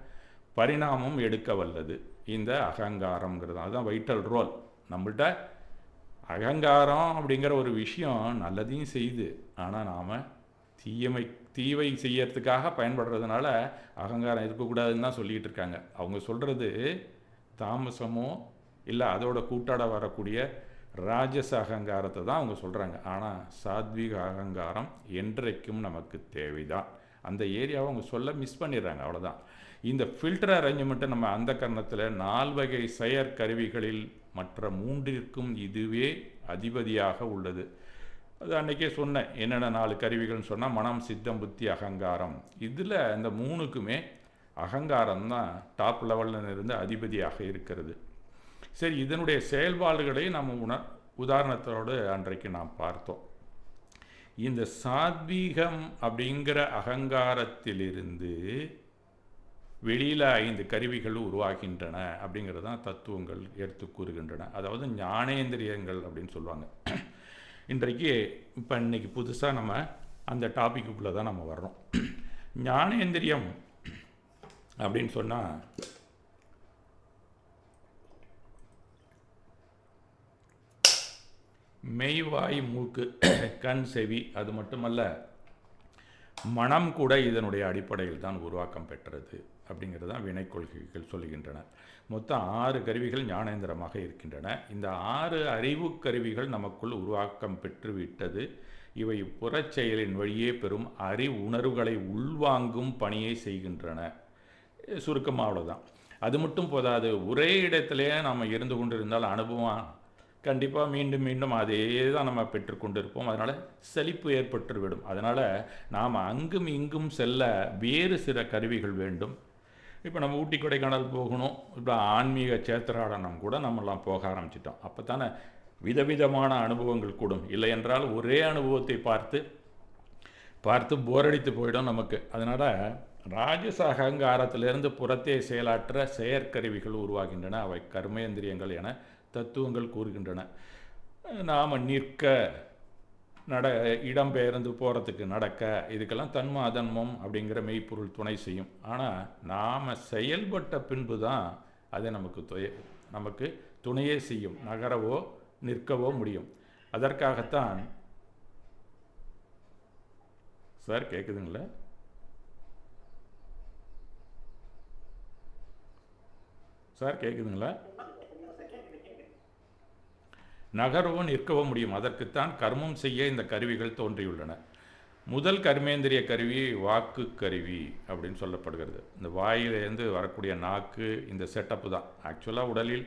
பரிணாமம் எடுக்க வல்லது இந்த அகங்காரங்கிறது. அதுதான் வைட்டல் ரோல். நம்மள்கிட்ட அகங்காரம் அப்படிங்கிற ஒரு விஷயம் நல்லதையும் செய்யுது. ஆனால் நாம் தீவை செய்யறதுக்காக பயன்படுறதுனால அகங்காரம் இருக்கக்கூடாதுன்னு தான் சொல்லிகிட்டு இருக்காங்க. அவங்க சொல்கிறது தாமசமோ இல்லை அதோட கூட்டாட வரக்கூடிய ராஜச அகங்காரத்தை தான் அவங்க சொல்கிறாங்க. ஆனால் சாத்வீக அகங்காரம் என்றைக்கும் நமக்கு தேவைதான். அந்த ஏரியாவை அவங்க சொல்ல மிஸ் பண்ணிடுறாங்க, அவ்வளோதான். இந்த ஃபில்டர் அரேஞ்ச்மெண்ட்டை நம்ம அந்த கரணத்தில் 4 வகை செயற்கருவிகளில் மற்ற 3ற்கும் இதுவே அதிபதியாக உள்ளது. அது அன்றைக்கே சொன்னேன், என்னென்ன 4 கருவிகள்னு சொன்னால் மனம், சித்தம், புத்தி, அகங்காரம். இதில் இந்த 3க்குமே அகங்காரம் தான் டாப் லெவலில் இருந்து அதிபதியாக இருக்கிறது. சரி, இதனுடைய செயல்பாடுகளை நம்ம உதாரணத்தோடு அன்றைக்கு நாம் பார்த்தோம். இந்த சாத்வீகம் அப்படிங்கிற அகங்காரத்திலிருந்து வெளியில் 5 கருவிகள் உருவாகின்றன அப்படிங்கிறது தான் தத்துவங்கள் எடுத்து கூறுகின்றன. அதாவது ஞானேந்திரியங்கள் அப்படின்னு சொல்லுவாங்க. இன்றைக்கு இன்னைக்கு புதுசாக நம்ம அந்த டாபிக்குள்ளே தான் நம்ம வர்றோம். ஞானேந்திரியம் அப்படின்னு சொன்னால் மெய்வாய், மூக்கு, கண், செவி, அது மட்டுமல்ல மனம் கூட இதனுடைய அடிப்படையில் தான் உருவாக்கம் பெற்றது அப்படிங்கிறது தான் வினை கொள்கைகள் சொல்லுகின்றன. மொத்தம் 6 கருவிகள் ஞானேந்திரமாக இருக்கின்றன. இந்த 6 அறிவு கருவிகள் நமக்குள் உருவாக்கம் பெற்றுவிட்டது. இவை புறச்செயலின் வழியே பெறும் உணர்வுகளை உள்வாங்கும் பணியை செய்கின்றன. சுருக்கமாக அவ்வளோதான். அது மட்டும் போதாது, ஒரே இடத்திலே நாம் இருந்து கொண்டிருந்தால் அனுபவம் கண்டிப்பாக மீண்டும் மீண்டும் அதே தான் நம்ம பெற்றுக்கொண்டு இருப்போம். அதனால் சலிப்பு ஏற்பட்டுவிடும். அதனால் நாம் அங்கும் இங்கும் செல்ல வேறு சில கருவிகள் வேண்டும். இப்போ நம்ம ஊட்டி கொடைக்கானல் போகணும், இப்போ ஆன்மீக சேத்திராடனம் கூட நம்மெல்லாம் போக ஆரம்பிச்சிட்டோம். அப்போ தானே விதவிதமான அனுபவங்கள் கூடும். இல்லை என்றால் ஒரே அனுபவத்தை பார்த்து போரடித்து போயிடும் நமக்கு. அதனால் ராஜச அகங்காரத்திலிருந்து புறத்தே செயலாற்ற செயற்கருவிகள் உருவாகின்றன. அவை கர்மேந்திரியங்கள் என தத்துவங்கள் கூறுகின்றன. நாம் நிற்க, இடம்பெயர்ந்து போகிறதுக்கு, நடக்க, இதுக்கெல்லாம் தன்ம அதன்மம் அப்படிங்கிற மெய்ப்பொருள் துணை செய்யும். ஆனால் நாம் செயல்பட்ட பின்பு தான் அதை நமக்கு துணையே செய்யும். நகரவோ நிற்கவோ முடியும். அதற்காகத்தான் சார் கேட்குதுங்களா? சார் கேட்குதுங்களா? நகரவோ நிற்கவோ முடியும். அதற்குத்தான் கர்மம் செய்ய இந்த கருவிகள் தோன்றியுள்ளன. முதல் கர்மேந்திரிய கருவி வாக்கு கருவி அப்படின்னு சொல்லப்படுகிறது. இந்த வாயிலேருந்து வரக்கூடிய நாக்கு, இந்த செட்டப்பு தான். ஆக்சுவலாக உடலில்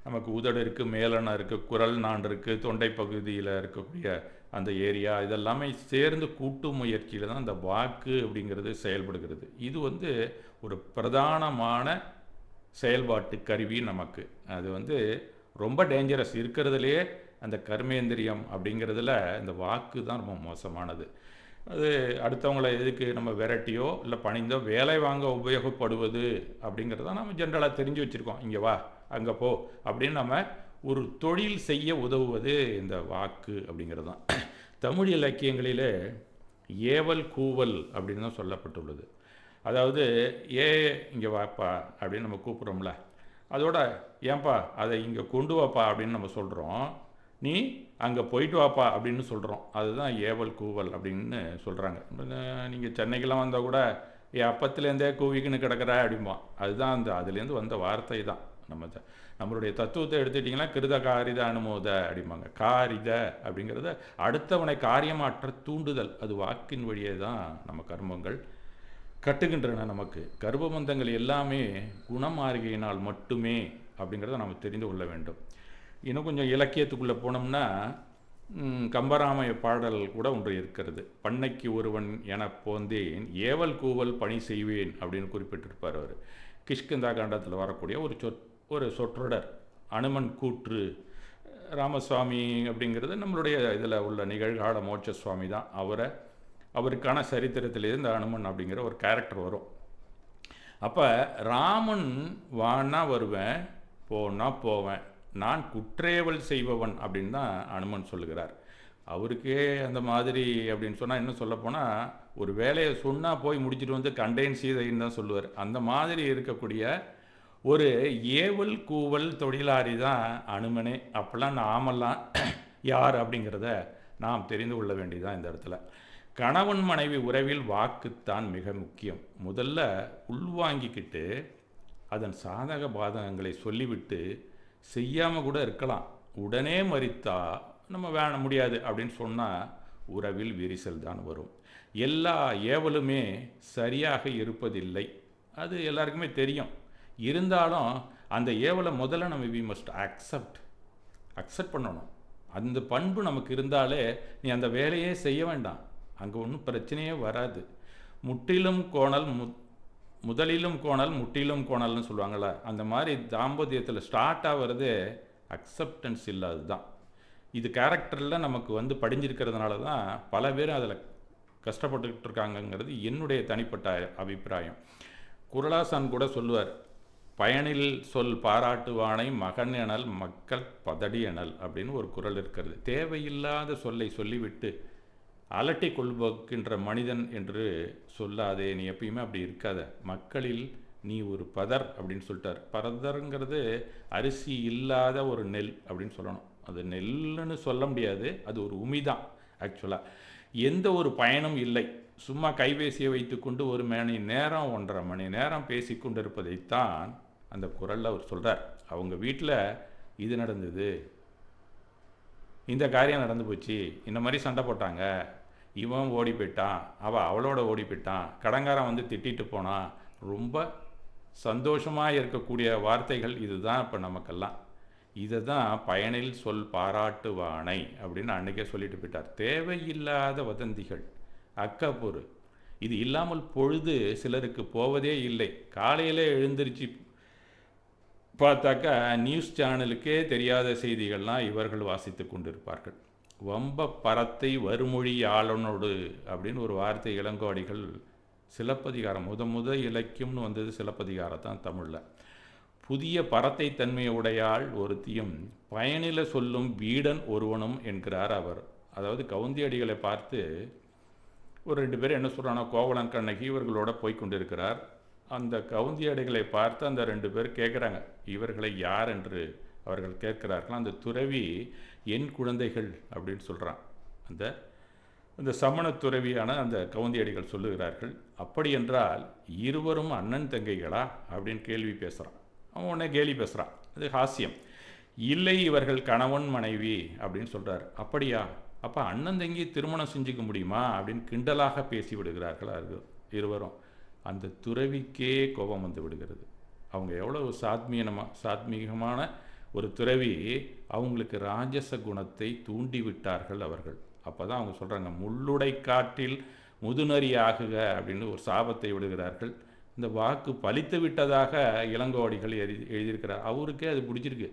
நமக்கு உதடு இருக்குது, மேலெண்ணம் இருக்குது, குரல் நாண்டு இருக்குது, தொண்டை பகுதியில் இருக்கக்கூடிய அந்த ஏரியா, இதெல்லாமே சேர்ந்து கூட்டு முயற்சியில் தான் இந்த வாக்கு அப்படிங்கிறது செயல்படுகிறது. இது ஒரு பிரதானமான செயல்பாட்டு கருவி நமக்கு. அது ரொம்ப டேஞ்சரஸ். இருக்கிறதுலையே அந்த கர்மேந்திரியம் அப்படிங்கிறதுல இந்த வாக்கு தான் ரொம்ப மோசமானது. அது அடுத்தவங்களை எதுக்கு நம்ம விரட்டியோ இல்லை பணிந்தோ வேலை வாங்க உபயோகப்படுவது அப்படிங்கிறத நம்ம ஜென்ரலாக தெரிஞ்சு வச்சுருக்கோம். இங்கே வா, அங்கே போ அப்படின்னு நம்ம ஒரு தொழில் செய்ய உதவுவது இந்த வாக்கு அப்படிங்கிறது தான். தமிழ் இலக்கியங்களிலே ஏவல் கூவல் அப்படின்னு தான் சொல்லப்பட்டுள்ளது. அதாவது இங்கே வாப்பா அப்படின்னு நம்ம கூப்பிட்றோம்ல, அதோட ஏன்பா அதை இங்கே கொண்டு வாப்பா அப்படின்னு நம்ம சொல்கிறோம், நீ அங்கே போயிட்டு வாப்பா அப்படின்னு சொல்கிறோம். அதுதான் ஏவல் கூவல் அப்படின்னு சொல்கிறாங்க. நீங்கள் சென்னைக்கெல்லாம் வந்தால் கூட அப்பத்துலேருந்தே கூவிக்குன்னு கிடக்கிற அப்படிம்பா. அதுதான் அதுலேருந்து வந்த வார்த்தை தான். நம்மளுடைய தத்துவத்தை எடுத்துட்டிங்கன்னா கிருத காரித அனுமோத அப்படிம்பாங்க. காரித அப்படிங்கிறத அடுத்தவனை காரியமாற்ற தூண்டுதல். அது வாக்கின் வழியே தான் நம்ம கர்மங்கள் கட்டுகின்றன. நமக்கு கர்ப்பபந்தங்கள் எல்லாமே குணமார்கையினால் மட்டுமே அப்படிங்கிறத நம்ம தெரிந்து கொள்ள வேண்டும். இன்னும் கொஞ்சம் இலக்கியத்துக்குள்ளே போனோம்னா கம்பராமாய பாடல் கூட ஒன்று இருக்கிறது. பண்ணைக்கு ஒருவன் என போந்தேன் ஏவல் கூவல் பணி செய்வேன் அப்படின்னு குறிப்பிட்டிருப்பார் அவர். கிஷ்கிந்தா காண்டத்தில் வரக்கூடிய ஒரு சொற்றொடர். அனுமன் கூற்று. ராமசுவாமி அப்படிங்கிறது நம்மளுடைய இதில் உள்ள நிகழ்கால மோட்ச சுவாமி தான். அவருக்கான சரித்திரத்திலேருந்து அனுமன் அப்படிங்கிற ஒரு கேரக்டர் வரும். அப்போ ராமன் வானா வருவேன், போனா போவேன், நான் குற்றேவல் செய்பவன் அப்படின்னு தான் அனுமன் சொல்லுகிறார். அவருக்கே அந்த மாதிரி அப்படின்னு சொன்னால் இன்னும் சொல்லப்போனால் ஒரு வேலையை சொன்னால் போய் முடிச்சுட்டு கண்டேன் சீதைன்னு தான் சொல்லுவார். அந்த மாதிரி இருக்கக்கூடிய ஒரு ஏவல் கூவல் தொழிலாளி தான் அனுமனே. அப்போல்லாம் நாமெல்லாம் யார் அப்படிங்கிறத நாம் தெரிந்து கொள்ள வேண்டியதான் இந்த இடத்துல. கணவன் மனைவி உறவில் வாக்குத்தான் மிக முக்கியம். முதல்ல உள்வாங்கிக்கிட்டு அதன் சாதக பாதகங்களை சொல்லிவிட்டு செய்யாமல் கூட இருக்கலாம். உடனே மறித்தா நம்ம முடியாது அப்படின்னு சொன்னால் உறவில் விரிசல் தான் வரும். எல்லா ஏவலுமே சரியாக இருப்பதில்லை, அது எல்லாருக்குமே தெரியும். இருந்தாலும் அந்த ஏவலை முதல்ல நம்ம வி மஸ்ட் அக்செப்ட் பண்ணணும். அந்த பண்பு நமக்கு இருந்தாலே நீ அந்த வேலையே செய்ய வேண்டாம், அங்கே ஒன்றும் பிரச்சனையே வராது. முற்றிலும் கோணல் முதலிலும் கோணல் முற்றிலும் கோணல்னு சொல்லுவாங்கள்ல, அந்த மாதிரி தாம்பத்தியத்தில் ஸ்டார்ட் ஆகிறது அக்செப்டன்ஸ் இல்லாது தான். இது கேரக்டரில் நமக்கு படிஞ்சிருக்கிறதுனால தான் பல பேர் அதில் கஷ்டப்பட்டுக்கிட்டு இருக்காங்கங்கிறது என்னுடைய தனிப்பட்ட அபிப்பிராயம். குரலாசான் கூட சொல்லுவார், பயனில் சொல் பாராட்டுவானை மகன் எனல் மக்கள் பதடி எனல் அப்படின்னு ஒரு குறள் இருக்கிறது. தேவையில்லாத சொல்லை சொல்லிவிட்டு அலட்டி கொள்கின்ற மனிதன் என்று சொல்லாதே, நீ எப்பயுமே அப்படி இருக்காத, மக்களில் நீ ஒரு பதர் அப்படின்னு சொல்லிட்டார். பதர்ங்கிறது அரிசி இல்லாத ஒரு நெல் அப்படின்னு சொல்லணும். அது நெல்லுன்னு சொல்ல முடியாது, அது ஒரு உமிதான். ஆக்சுவலாக எந்த ஒரு பயனும் இல்லை, சும்மா கைபேசியை வைத்துக்கொண்டு 1 மணி நேரம் 1.5 மணி நேரம் பேசி கொண்டு இருப்பதைத்தான் அந்த குறளில் அவர் சொல்கிறார். அவங்க வீட்டில் இது நடந்தது, இந்த காரியம் நடந்து போச்சு, இந்த மாதிரி சண்டை போட்டாங்க, இவன் ஓடி போயிட்டான், அவளோட ஓடி போயிட்டான், கடங்காரன் திட்டிட்டு போனான், ரொம்ப சந்தோஷமாக இருக்கக்கூடிய வார்த்தைகள் இதுதான். இப்போ நமக்கெல்லாம் இதை தான் பயனில் சொல் பாராட்டுவானை அப்படின்னு அன்றைக்கே சொல்லிட்டு போயிட்டார். தேவையில்லாத வதந்திகள், அக்கப்பொரு, இது இல்லாமல் பொழுது சிலருக்கு போவதே இல்லை. காலையில் எழுந்திருச்சு பார்த்தாக்கா நியூஸ் சேனலுக்கே தெரியாத செய்திகள்லாம் இவர்கள் வாசித்து கொண்டிருப்பார்கள். வம்ப பரத்தை வருமொழி ஆளுனோடு அப்படின்னு ஒரு வார்த்தை இளங்கோடிகள் சிலப்பதிகாரம் முத இலக்கியம்னு வந்தது சிலப்பதிகாரம் தான் தமிழில். புதிய பரத்தை தன்மையை உடையாள் ஒருத்தியும் பயனில சொல்லும் வீடன் ஒருவனும் என்கிறார் அவர். அதாவது கவுந்தியடிகளை பார்த்து ஒரு 2 பேர் என்ன சொல்கிறானா, கோவலன் கண்ணகி இவர்களோட போய்கொண்டிருக்கிறார். அந்த கவுந்தியடிகளை பார்த்து அந்த 2 பேர் கேட்குறாங்க, இவர்களை யார் என்று அவர்கள் கேட்கிறார்கள். அந்த துறவி என் குழந்தைகள் அப்படின்னு சொல்கிறான். அந்த சமண துறவியான அந்த கவுந்தியடிகள் சொல்லுகிறார்கள், அப்படி என்றால் இருவரும் அண்ணன் தங்கைகளா அப்படின்னு கேள்வி பேசுகிறான். அவன் உடனே கேலி பேசுகிறான், அது ஹாஸ்யம். இல்லை, இவர்கள் கணவன் மனைவி அப்படின்னு சொல்கிறார். அப்படியா, அப்போ அண்ணன் தங்கி திருமணம் செஞ்சுக்க முடியுமா அப்படின்னு கிண்டலாக பேசி விடுகிறார்கள் இருவரும். அந்த துறவிக்கே கோபம் வந்து விடுகிறது. அவங்க எவ்வளோ சாத்மீகமான ஒரு துறவி, அவங்களுக்கு ராஜச குணத்தை தூண்டி விட்டார்கள் அவர்கள். அப்போ தான் அவங்க சொல்கிறாங்க, முள்ளுடை காட்டில் முதுநரி ஆகுக அப்படின்னு ஒரு சாபத்தை விடுகிறார்கள். இந்த வாக்கு பலித்து விட்டதாக இளங்கோடிகள் எழுதியிருக்கிறார். அவருக்கே அது பிடிச்சிருக்கு,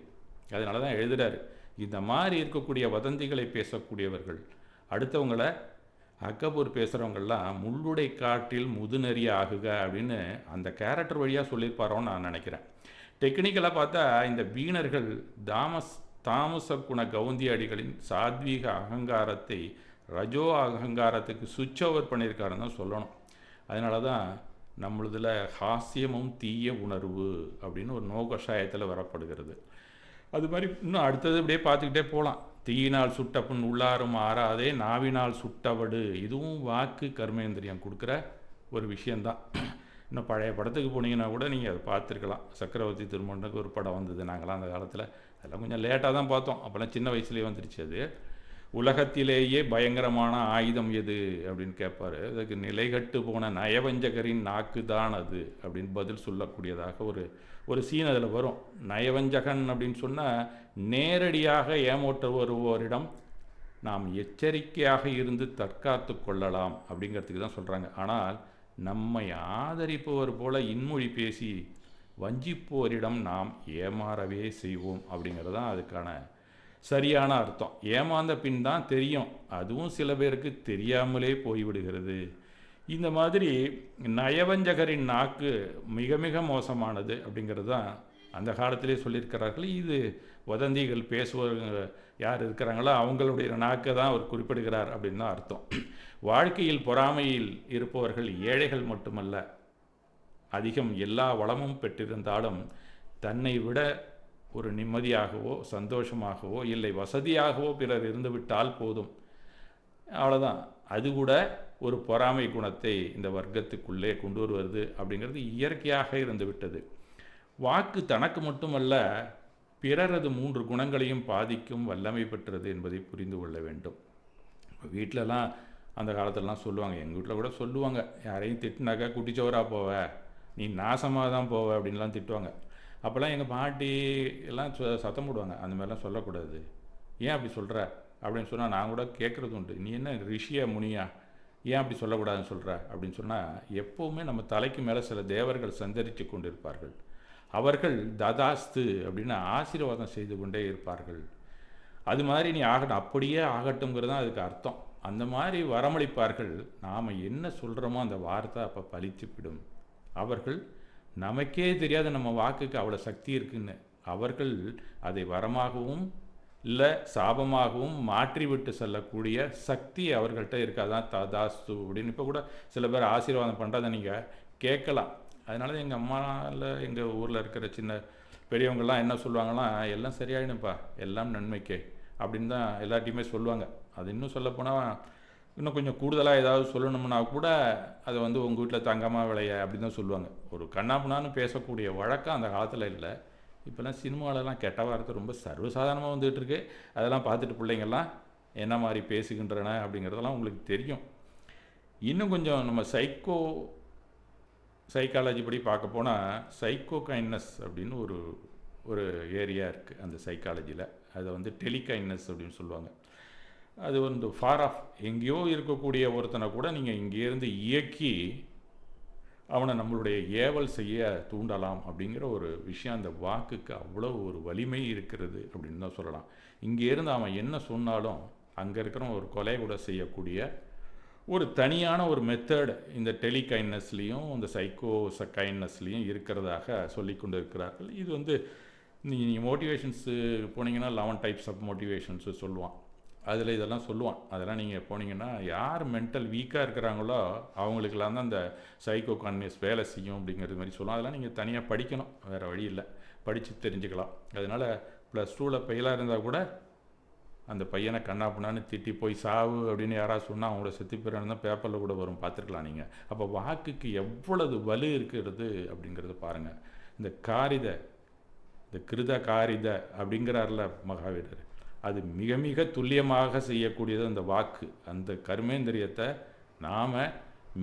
அதனால தான் எழுதுகிறார். இந்த மாதிரி இருக்கக்கூடிய வதந்திகளை பேசக்கூடியவர்கள் அடுத்தவங்களை அக்கப்பூர் பேசுகிறவங்கெல்லாம் முள்ளுடை காட்டில் முதுநெறி ஆகுக அப்படின்னு அந்த கேரக்டர் வழியாக சொல்லியிருப்பாரோன்னு நான் நினைக்கிறேன். டெக்னிக்கலாக பார்த்தா இந்த வீணர்கள் தாமச குண கவுந்தியடிகளின் சாத்வீக அகங்காரத்தை ரஜோ அகங்காரத்துக்கு சுவிட்ச் ஓவர் பண்ணியிருக்காருன்னு தான் சொல்லணும். அதனால தான் நம்மளதில் ஹாஸ்யமும் தீய உணர்வு அப்படின்னு ஒரு நோகஷாயத்தில் வரப்படுகிறது. அது மாதிரி இன்னும் அடுத்தது இப்படியே பார்த்துக்கிட்டே போகலாம். தீயினால் சுட்டப்புண் உள்ளாரும் ஆறாதே நாவினால் சுட்டவடு, இதுவும் வாக்கு கர்மேந்திரியம் கொடுக்குற ஒரு விஷயந்தான். இன்னும் பழைய படத்துக்கு போனீங்கன்னா கூட நீங்கள் அதை பார்த்துருக்கலாம். சக்கரவர்த்தி திருமணத்துக்கு ஒரு படம் வந்தது, நாங்களாம் அந்த காலத்தில் அதெல்லாம் கொஞ்சம் லேட்டாக தான் பார்த்தோம், அப்போல்லாம் சின்ன வயசுலேயே வந்துருச்சு. அது உலகத்திலேயே பயங்கரமான ஆயுதம் எது அப்படின்னு கேட்பார். அதுக்கு நிலைகட்டு போன நயவஞ்சகரின் நாக்கு தான் அது அப்படின்னு பதில் சொல்லக்கூடியதாக ஒரு சீன் அதில் வரும். நயவஞ்சகன் அப்படின்னு சொன்னால் நேரடியாக ஏமாற்ற வருவோரிடம் நாம் எச்சரிக்கையாக இருந்து தற்காத்து கொள்ளலாம் அப்படிங்கிறதுக்கு தான் சொல்கிறாங்க. ஆனால் நம்மை ஆதரிப்பவர் போல இன்மொழி பேசி வஞ்சிப்போரிடம் நாம் ஏமாறவே செய்வோம் அப்படிங்கிறது தான் அதுக்கான சரியான அர்த்தம். ஏமாந்த பின் தான் தெரியும், அதுவும் சில பேருக்கு தெரியாமலே போய்விடுகிறது. இந்த மாதிரி நயவஞ்சகரின் நாக்கு மிக மிக மோசமானது அப்படிங்கிறது தான் அந்த காலத்திலே சொல்லியிருக்கிறார்கள். இது வதந்திகள் பேசுவவங்க யார் இருக்கிறாங்களோ அவங்களுடைய நாக்கை தான் அவர் குறிப்பிடுகிறார் அப்படின்னு தான் அர்த்தம். வாழ்க்கையில் பொறாமையில் இருப்பவர்கள் ஏழைகள் மட்டுமல்ல, அதிகம் எல்லா வளமும் பெற்றிருந்தாலும் தன்னை விட ஒரு நிம்மதியாகவோ சந்தோஷமாகவோ இல்லை வசதியாகவோ பிறர் இருந்துவிட்டால் போதும், அவ்வளோதான். அது கூட ஒரு பொறாமை குணத்தை இந்த வர்க்கத்துக்குள்ளே கொண்டு வருவது அப்படிங்கிறது இயற்கையாக இருந்து விட்டது. வாக்கு தனக்கு மட்டுமல்ல, பிறரது 3 குணங்களையும் பாதிக்கும் வல்லமை பெற்றது என்பதை புரிந்து கொள்ள வேண்டும். வீட்டிலலாம் அந்த காலத்திலலாம் சொல்லுவாங்க, எங்கள் வீட்டில் கூட சொல்லுவாங்க, யாரையும் திட்டினாக்கா குட்டிச்சோராக போவ, நீ நாசமாக தான் போவ அப்படின்லாம் திட்டுவாங்க. அப்போல்லாம் எங்கள் பாட்டி எல்லாம் சத்தம் போடுவாங்க, அந்த மாதிரிலாம் சொல்லக்கூடாது, ஏன் அப்படி சொல்கிற அப்படின்னு சொன்னால் நான் கூட கேட்குறது உண்டு, நீ என்ன ரிஷியா முனியா, ஏன் அப்படி சொல்லக்கூடாதுன்னு சொல்கிற அப்படின்னு சொன்னால், எப்போவுமே நம்ம தலைக்கு மேலே சில தேவர்கள் சந்தரித்து கொண்டு இருப்பார்கள். அவர்கள் ததாஸ்து அப்படின்னு ஆசீர்வாதம் செய்து கொண்டே இருப்பார்கள். அது மாதிரி நீ ஆகட்டும், அப்படியே ஆகட்டும்ங்கிறது தான் அதுக்கு அர்த்தம். அந்த மாதிரி வரமளிப்பார்கள். நாம் என்ன சொல்கிறோமோ அந்த வார்த்தை அப்போ பலித்துவிடும். அவர்கள் நமக்கே தெரியாத நம்ம வாக்குக்கு அவ்வளோ சக்தி இருக்குன்னு, அவர்கள் அதை வரமாகவும் இல்லை சாபமாகவும் மாற்றிவிட்டு செல்லக்கூடிய சக்தி அவர்கள்ட்ட இருக்காதான் ததாஸ்து அப்படின்னு. இப்போ கூட சில பேர் ஆசீர்வாதம் பண்ணுறதை நீங்கள் கேட்கலாம். அதனால எங்கள் அம்மா இல்லை எங்கள் ஊரில் இருக்கிற சின்ன பெரியவங்கள்லாம் என்ன சொல்லுவாங்களாம், எல்லாம் சரியாயிடும்ப்பா, எல்லாம் நன்மைக்கே அப்படின்னு தான் எல்லாத்தையுமே சொல்லுவாங்க. அது இன்னும் சொல்லப்போனால் இன்னும் கொஞ்சம் கூடுதலாக ஏதாவது சொல்லணும்னா கூட அதை வந்து உங்கள் வீட்டில் தங்கமாக விளைய அப்படின்னு தான் சொல்லுவாங்க. ஒரு கண்ணாப்புனான்னு பேசக்கூடிய வழக்கம் அந்த காலத்தில் இல்லை. இப்போல்லாம் சினிமாவிலலாம் கெட்ட வார்த்தை ரொம்ப சர்வசாதாரணமாக வந்துகிட்ருக்கு. அதெல்லாம் பார்த்துட்டு பிள்ளைங்கள்லாம் என்ன மாதிரி பேசுகின்றன அப்படிங்கிறதெல்லாம் உங்களுக்கு தெரியும். இன்னும் கொஞ்சம் நம்ம சைக்காலஜி படி பார்க்க போனால் சைக்கோ கைண்ட்னஸ் அப்படின்னு ஒரு ஏரியா இருக்குது அந்த சைக்காலஜியில். அதை வந்து டெலிகைண்ட்னஸ் அப்படின்னு சொல்லுவாங்க. அது வந்து ஃபார் ஆஃப் எங்கேயோ இருக்கக்கூடிய ஒருத்தனை கூட நீங்கள் இங்கேருந்து இயக்கி அவனை நம்மளுடைய ஏவல் செய்ய தூண்டலாம் அப்படிங்கிற ஒரு விஷயம் அந்த வாக்குக்கு அவ்வளோ ஒரு வலிமை இருக்கிறது அப்படின்னு தான் சொல்லலாம். இங்கேருந்து அவன் என்ன சொன்னாலும் அங்கே இருக்கிற ஒரு கொலை கூட செய்யக்கூடிய ஒரு தனியான ஒரு மெத்தட் இந்த டெலிகைண்ட்னஸ்லேயும் இந்த கைண்ட்னஸ்லேயும் இருக்கிறதாக சொல்லி கொண்டு இருக்கிறார்கள். இது வந்து நீங்கள் மோட்டிவேஷன்ஸு போனீங்கன்னா 11 டைப்ஸ் ஆஃப் மோட்டிவேஷன்ஸு சொல்லுவான். அதில் இதெல்லாம் சொல்லுவான். அதெல்லாம் நீங்கள் போனீங்கன்னா யார் மென்டல் வீக்காக இருக்கிறாங்களோ அவங்களுக்கெல்லாம் தான் அந்த சைக்கோ கான்னியஸ் வேலை செய்யும் அப்படிங்கிறது மாதிரி சொல்லுவோம். அதெல்லாம் நீங்கள் தனியாக படிக்கணும், வேறு வழி இல்லை, படித்து தெரிஞ்சுக்கலாம். அதனால் +2 ஃபெயிலாக இருந்தால் கூட அந்த பையனை கண்ணாப்புனான்னு திட்டி போய் சாவு அப்படின்னு யாராவது சொன்னால் அவங்களோட செத்து போயிறான்னு தான் பேப்பரில் கூட வரும், பார்த்துருக்கலாம் நீங்கள். அப்போ வாக்குக்கு எவ்வளவு வலு இருக்கிறது அப்படிங்கிறத பாருங்கள். இந்த கிருத காரித அப்படிங்கிறார்ல மகாவீரர், அது மிக மிக துல்லியமாக செய்யக்கூடியது அந்த வாக்கு. அந்த கர்மேந்திரியத்தை நாம்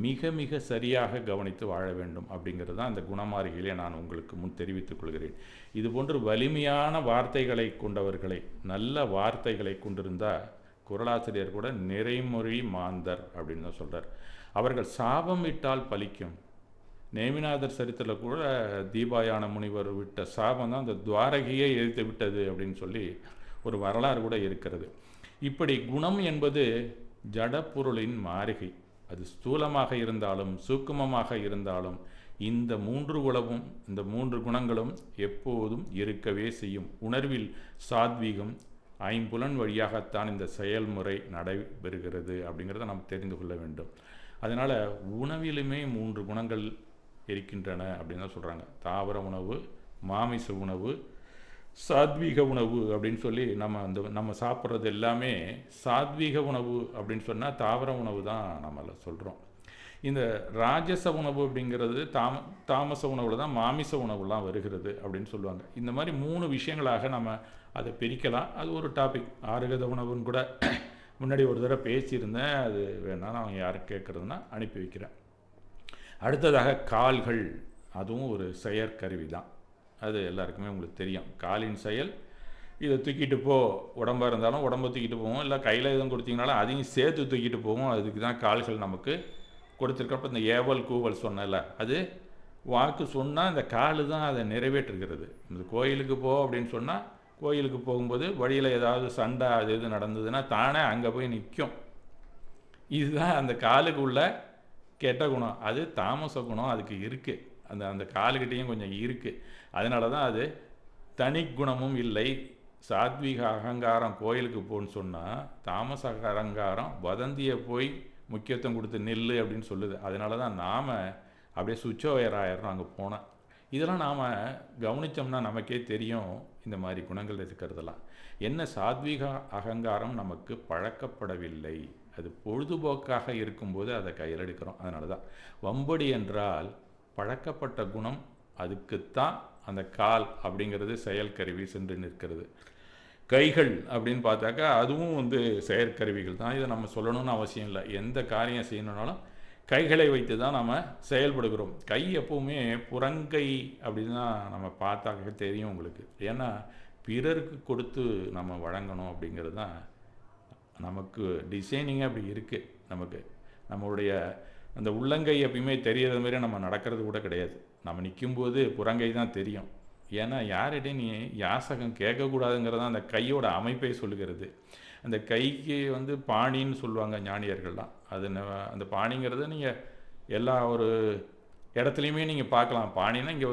மிக மிக சரியாக கவனித்து வாழ வேண்டும் அப்படிங்கிறது தான் அந்த குணமார்கிலே நான் உங்களுக்கு முன் தெரிவித்துக் கொள்கிறேன். இது போன்று வலிமையான வார்த்தைகளை கொண்டவர்களை, நல்ல வார்த்தைகளை கொண்டிருந்தால் குறளாசிரியர் கூட நிறைமொழி மாந்தர் அப்படின்னு தான் சொல்கிறார். அவர்கள் சாபம் விட்டால் பலிக்கும். நேமிநாதர் சரித்திரத்தில் கூட தீபாயான முனிவர் விட்ட சாபம் தான் அந்த துவாரகையே எரித்து விட்டது அப்படின்னு சொல்லி ஒரு வரலாறு கூட இருக்கிறது. இப்படி குணம் என்பது ஜடப்பொருளின் மாளிகை. அது ஸ்தூலமாக இருந்தாலும் சூக்குமமாக இருந்தாலும் இந்த 3 குணங்களும் எப்போதும் இருக்கவே செய்யும். உணர்வில் சாத்வீகம், ஐம்புலன் வழியாகத்தான் இந்த செயல்முறை நடைபெறுகிறது அப்படிங்கிறத நாம் தெரிந்து கொள்ள வேண்டும். அதனால் உணவிலுமே 3 குணங்கள் இருக்கின்றன அப்படின்னு தான் சொல்கிறாங்க. தாவர உணவு, மாமிச உணவு, சாத்வீக உணவு அப்படின்னு சொல்லி நம்ம சாப்பிட்றது எல்லாமே சாத்வீக உணவு அப்படின்னு சொன்னால் தாவர உணவு தான் நம்மள சொல்கிறோம். இந்த ராஜச உணவு அப்படிங்கிறது தாமச உணவில் தான் மாமிச உணவுலாம் வருகிறது அப்படின்னு சொல்லுவாங்க. இந்த மாதிரி 3 விஷயங்களாக நம்ம அதை பிரிக்கலாம். அது ஒரு டாபிக். ஆறுகத உணவுன்னு கூட முன்னாடி ஒரு தடவை பேசியிருந்தேன். அது வேணாலும் அவங்க யாரும் கேட்குறதுன்னா அனுப்பி வைக்கிறேன். அடுத்ததாக கால்கள், அதுவும் ஒரு செயற்கருவி தான். அது எல்லாருக்குமே உங்களுக்கு தெரியும். காலின் செயல், இதை தூக்கிட்டு போ, உடம்பாக இருந்தாலும் உடம்பை தூக்கிட்டு போவோம், இல்லை கையில் எதுவும் கொடுத்தீங்கனாலும் அதையும் சேர்த்து தூக்கிட்டு போவோம். அதுக்கு தான் கால்கள் நமக்கு கொடுத்துருக்கப்ப இந்த ஏவல் கூவல் சொன்னல, அது வாக்கு சொன்னால் இந்த கால் தான் அதை நிறைவேற்றுகிறது. இந்த கோயிலுக்கு போ அப்படின்னு சொன்னால் கோயிலுக்கு போகும்போது வழியில் ஏதாவது சண்டை அது எது நடந்ததுன்னா தானே அங்கே போய் நிற்கும். இதுதான் அந்த காலுக்கு உள்ள கெட்ட குணம். அது தாமச குணம் அதுக்கு இருக்குது. அந்த காலுக்கிட்டையும் கொஞ்சம் இருக்குது. அதனால தான் அது தனி குணமும் இல்லை. சாத்வீக அகங்காரம் கோயிலுக்கு போன்னு சொன்னால் தாமச அகங்காரம் வதந்தியை போய் முக்கியத்துவம் கொடுத்து நெல் அப்படின்னு சொல்லுது. அதனால தான் நாம் அப்படியே சுவிட்ச் ஒயர் ஆயிடுறோம் அங்கே போனால். இதெல்லாம் நாம் கவனித்தோம்னா நமக்கே தெரியும் இந்த மாதிரி குணங்கள் இருக்கிறதெல்லாம். என்ன சாத்வீக அகங்காரம் நமக்கு பழக்கப்படவில்லை. அது பொழுதுபோக்காக இருக்கும்போது அதை கையில் எடுக்கிறோம். அதனால தான் வம்படி என்றால் பழக்கப்பட்ட குணம், அதுக்குத்தான் அந்த கால் அப்படிங்கிறது செயற்கருவி சென்று நிற்கிறது. கைகள் அப்படின்னு பார்த்தாக்கா அதுவும் செயற்கருவிகள் தான். இதை நம்ம சொல்லணும்னு அவசியம் இல்லை. எந்த காரியம் செய்யணுன்னாலும் கைகளை வைத்து தான் நம்ம செயல்படுகிறோம். கை எப்போவுமே புறங்கை அப்படின்னு தான் நம்ம பார்த்தாக்க தெரியும் உங்களுக்கு. ஏன்னா பிறருக்கு கொடுத்து நம்ம வழங்கணும் அப்படிங்கிறது தான் நமக்கு டிசைனிங்கே அப்படி இருக்குது. நமக்கு நம்மளுடைய அந்த உள்ளங்கை எப்பயுமே தெரியாத மாதிரி நம்ம நடக்கிறது கூட கிடையாது. நம்ம நிற்கும்போது புறங்கை தான் தெரியும். ஏன்னா யார்கிட்டையும் நீ யாசகம் கேட்கக்கூடாதுங்கிறது தான் அந்த கையோட அமைப்பை சொல்லுகிறது. அந்த கைக்கு பாணின்னு சொல்லுவாங்க ஞானியர்கள்லாம். அது அந்த பாணிங்கிறத நீங்கள் எல்லா ஒரு இடத்துலையுமே நீங்கள் பார்க்கலாம். பாணின்னா இங்கே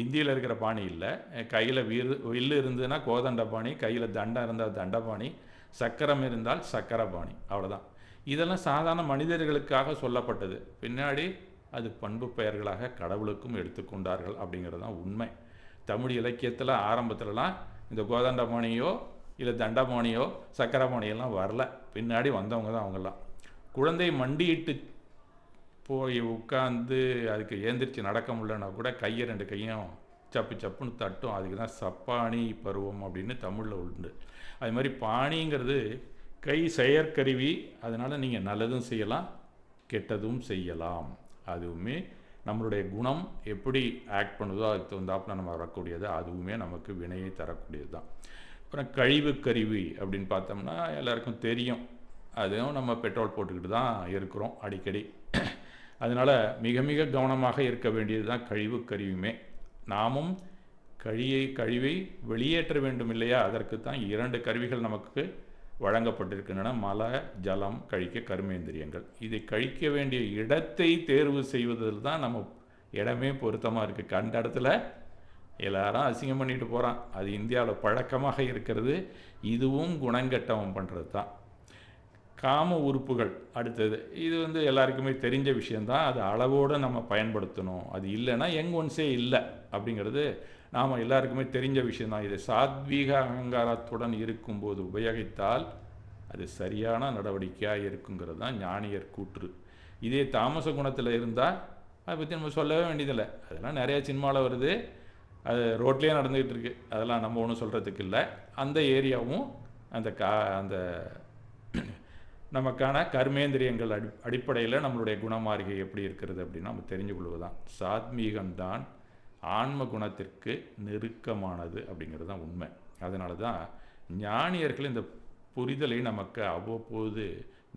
இந்தியில் இருக்கிற பாணி இல்லை. கையில் வில்லு இருந்ததுன்னா கோதண்ட பாணி, கையில் தண்டம் இருந்தால் தண்டபாணி, சக்கரம் இருந்தால் சக்கர பாணி, அவ்வளோதான். இதெல்லாம் சாதாரண மனிதர்களுக்காக சொல்லப்பட்டது. பின்னாடி அது பண்பு பெயர்களாக கடவுளுக்கும் எடுத்துக்கொண்டார்கள் அப்படிங்கிறது தான் உண்மை. தமிழ் இலக்கியத்தில் ஆரம்பத்துலலாம் இந்த கோதண்டபாணியோ இல்லை தண்டபாணியோ சக்கரபாணியெல்லாம் வரல. பின்னாடி வந்தவங்க தான் அவங்கெல்லாம். குழந்தை மண்டியிட்டு போய் உட்காந்து அதுக்கு ஏந்திரிச்சு நடக்க முடியலன்னா கூட கையை 2 கையும் சப்பு சப்புன்னு தட்டும். அதுக்கு தான் சப்பாணி பருவம் அப்படின்னு தமிழில் உண்டு. அது மாதிரி பாணிங்கிறது கை செயற்கருவி. அதனால் நீங்கள் நல்லதும் செய்யலாம், கெட்டதும் செய்யலாம். அதுவுமே நம்மளுடைய குணம் எப்படி ஆக்ட் பண்ணுதோ அதுக்கு தகுந்தாப்பில் நம்ம வரக்கூடியது. அதுவுமே நமக்கு வினையை தரக்கூடியது தான். அப்புறம் கழிவு கருவி அப்படின்னு பார்த்தோம்னா எல்லாருக்கும் தெரியும். அதுவும் நம்ம பெட்ரோல் போட்டுக்கிட்டு தான் இருக்கிறோம் அடிக்கடி. அதனால் மிக மிக கவனமாக இருக்க வேண்டியது தான் கழிவு கருவியுமே. நாமும் கழிவை வெளியேற்ற வேண்டும் இல்லையா? அதற்கு தான் 2 கருவிகள் நமக்கு வழங்கப்பட்டிருக்கின்றன. மல ஜலம் கழிக்க கர்மேந்திரியங்கள். இதை கழிக்க வேண்டிய இடத்தை தேர்வு செய்வதில் தான் நம்ம இடமே பொருத்தமாக இருக்குது. கண்ட இடத்துல எல்லாரும் அசிங்கம் பண்ணிட்டு போகிறான். அது இந்தியாவில் பழக்கமாக இருக்கிறது. இதுவும் குணங்கட்டவன் பண்ணுறது தான். காம உறுப்புகள் அடுத்தது. இது எல்லாருக்குமே தெரிஞ்ச விஷயந்தான். அது அளவோடு நம்ம பயன்படுத்தணும். அது இல்லைன்னா ஒன்ஸே இல்லை அப்படிங்கிறது நாம் எல்லாருக்குமே தெரிஞ்ச விஷயந்தான். இதை சாத்வீக அகங்காரத்துடன் இருக்கும்போது உபயோகித்தால் அது சரியான நடவடிக்கையாக இருக்குங்கிறது தான் ஞானியர் கூற்று. இதே தாமச குணத்தில் இருந்தால் அதை பற்றி நம்ம சொல்லவே வேண்டியதில்லை. அதெல்லாம் நிறையா சினிமாவில் வருது, அது ரோட்லேயே நடந்துக்கிட்டு இருக்குது. அதெல்லாம் நம்ம ஒன்றும் சொல்கிறதுக்கு இல்லை. அந்த ஏரியாவும் அந்த நமக்கான கர்மேந்திரியங்கள் அடிப்படையில் நம்மளுடைய குணமார்கை எப்படி இருக்கிறது அப்படின்னு நம்ம தெரிஞ்சு கொள்வதுதான். சாத்மீகம்தான் ஆன்ம குணத்திற்கு நெருக்கமானது அப்படிங்கிறது தான் உண்மை. அதனால தான் ஞானியர்கள் இந்த புரிதலை நமக்கு அவ்வப்போது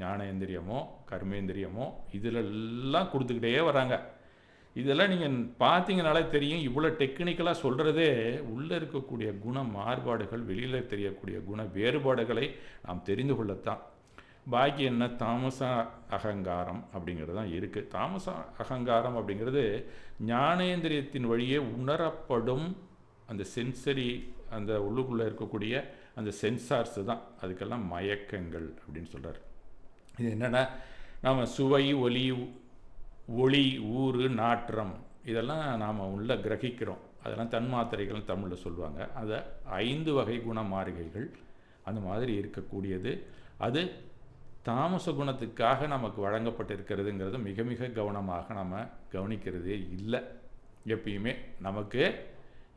ஞானேந்திரியமோ கர்மேந்திரியமோ இதிலெல்லாம் கொடுத்துக்கிட்டே வராங்க. இதெல்லாம் நீங்கள் பார்த்தீங்கனாலே தெரியும். இவ்வளோ டெக்னிக்கலாக சொல்கிறதே உள்ளே இருக்கக்கூடிய குண மாறுபாடுகள், வெளியில் தெரியக்கூடிய குண வேறுபாடுகளை நாம் தெரிந்து கொள்ளத்தான். பாக்கி என்ன தாமச அகங்காரம் அப்படிங்கிறது தான் இருக்குது. தாமச அகங்காரம் அப்படிங்கிறது ஞானேந்திரியத்தின் வழியே உணரப்படும் அந்த சென்சரி, அந்த உள்ளுக்குள்ளே இருக்கக்கூடிய அந்த சென்சார்ஸு தான். அதுக்கெல்லாம் மயக்கங்கள் அப்படின்னு சொல்கிறார். இது என்னென்னா, நாம் சுவை, ஒளி, ஊறு, நாற்றம் இதெல்லாம் நாம் உள்ள கிரகிக்கிறோம். அதெல்லாம் தன்மாத்திரைகள் தமிழில் சொல்லுவாங்க. அதை 5 வகை குண மாறுகைகள் அந்த மாதிரி இருக்கக்கூடியது. அது தாமச குணத்துக்காக நமக்கு வழங்கப்பட்டிருக்கிறதுங்கிறது மிக மிக கவனமாக நம்ம கவனிக்கிறதே இல்லை. எப்பயுமே நமக்கு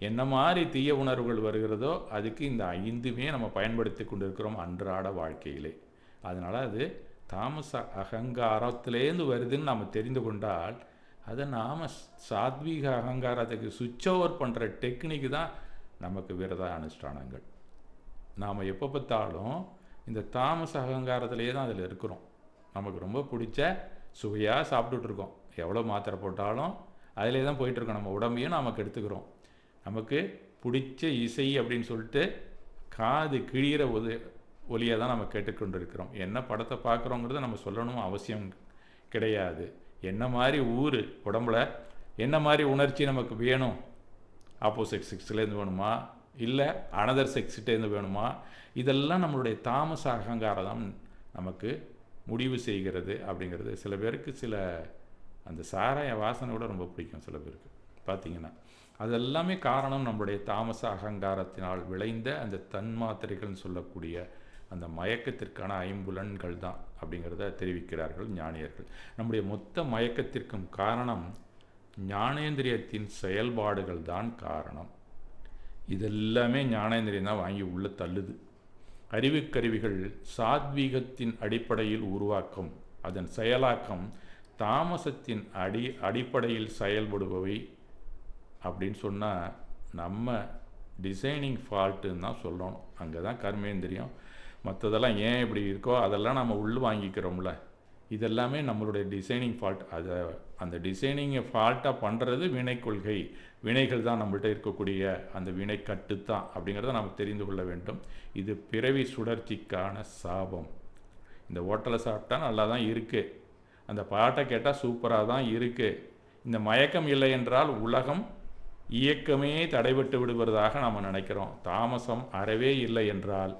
என்ன மாதிரி தீய உணர்வுகள் வருகிறதோ அதுக்கு இந்த 5மே நம்ம பயன்படுத்தி கொண்டிருக்கிறோம் அன்றாட வாழ்க்கையிலே. அதனால் அது தாமச அகங்காரத்திலேருந்து வருதுன்னு நாம் தெரிந்து கொண்டால் அதை நாம் சாத்வீக அகங்காரத்துக்கு சுவிட்ச் ஓவர் பண்ணுற டெக்னிக்கு தான் நமக்கு விரத அனுஷ்டானங்கள். நாம் எப்போ பார்த்தாலும் இந்த தாமச அகங்காரத்திலே தான் அதில் இருக்கிறோம். நமக்கு ரொம்ப பிடிச்ச சுவையாக சாப்பிட்டுட்ருக்கோம். எவ்வளோ மாத்திரை போட்டாலும் அதிலே தான் போயிட்டுருக்கோம். நம்ம உடம்பையும் நமக்கு எடுத்துக்கிறோம். நமக்கு பிடிச்ச இசை அப்படின்னு சொல்லிட்டு காது கிழிகிற ஒலியை தான் நம்ம கேட்டுக்கொண்டு இருக்கிறோம். என்ன படத்தை பார்க்குறோங்கிறத நம்ம சொல்லணும் அவசியம் கிடையாது. என்ன மாதிரி ஊர் உடம்புல என்ன மாதிரி உணர்ச்சி நமக்கு வேணும், ஆப்போசிட் செக்ஸ்லேருந்து வேணுமா இல்லை அனதர் செக்ஸ்கிட்டேருந்து வேணுமா, இதெல்லாம் நம்மளுடைய தாமச அகங்காரம் தான் நமக்கு முடிவு செய்கிறது அப்படிங்கிறது. சில பேருக்கு அந்த சாராய வாசனை கூட ரொம்ப பிடிக்கும். சில பேருக்கு பார்த்தீங்கன்னா. அதெல்லாமே காரணம் நம்முடைய தாமச அகங்காரத்தினால் விளைந்த அந்த தன்மாத்திரைகள்னு சொல்லக்கூடிய அந்த மயக்கத்திற்கான ஐம்புலன்கள் தான் அப்படிங்கிறத தெரிவிக்கிறார்கள் ஞானியர்கள். நம்முடைய மொத்த மயக்கத்திற்கும் காரணம் ஞானேந்திரியத்தின் செயல்பாடுகள் தான் காரணம். இதெல்லாமே ஞானேந்திரியம் தான் வாங்கி உள்ள தள்ளுது. அறிவுக்கருவிகள் சாத்வீகத்தின் அடிப்படையில் உருவாக்கம், அதன் செயலாக்கம் தாமசத்தின் அடிப்படையில் செயல்படுபவை அப்படின்னு சொன்னால் நம்ம டிசைனிங் ஃபால்ட்டுன்னு தான் சொல்லணும். அங்கே தான் கர்மேந்திரியம். மற்றதெல்லாம் ஏன் இப்படி இருக்கோ அதெல்லாம் நம்ம உள் வாங்கிக்கிறோம்ல, இதெல்லாமே நம்மளுடைய டிசைனிங் ஃபால்ட். அதை அந்த டிசைனிங்கை ஃபால்ட்டாக பண்ணுறது வினை கொள்கை, வினைகள் தான் நம்மள்கிட்ட இருக்கக்கூடிய அந்த வினை கட்டுத்தான் அப்படிங்கிறத நம்ம தெரிந்து கொள்ள வேண்டும். இது பிறவி சுழற்சிக்கான சாபம். இந்த ஹோட்டலை சாப்பிட்டா நல்லா தான் இருக்குது, அந்த பாட்டை கேட்டால் சூப்பராக தான் இருக்குது, இந்த மயக்கம் இல்லை என்றால் உலகம் இயக்கமே தடைபட்டு விடுவதாக நாம் நினைக்கிறோம். தாமசம் அறவே இல்லை என்றால்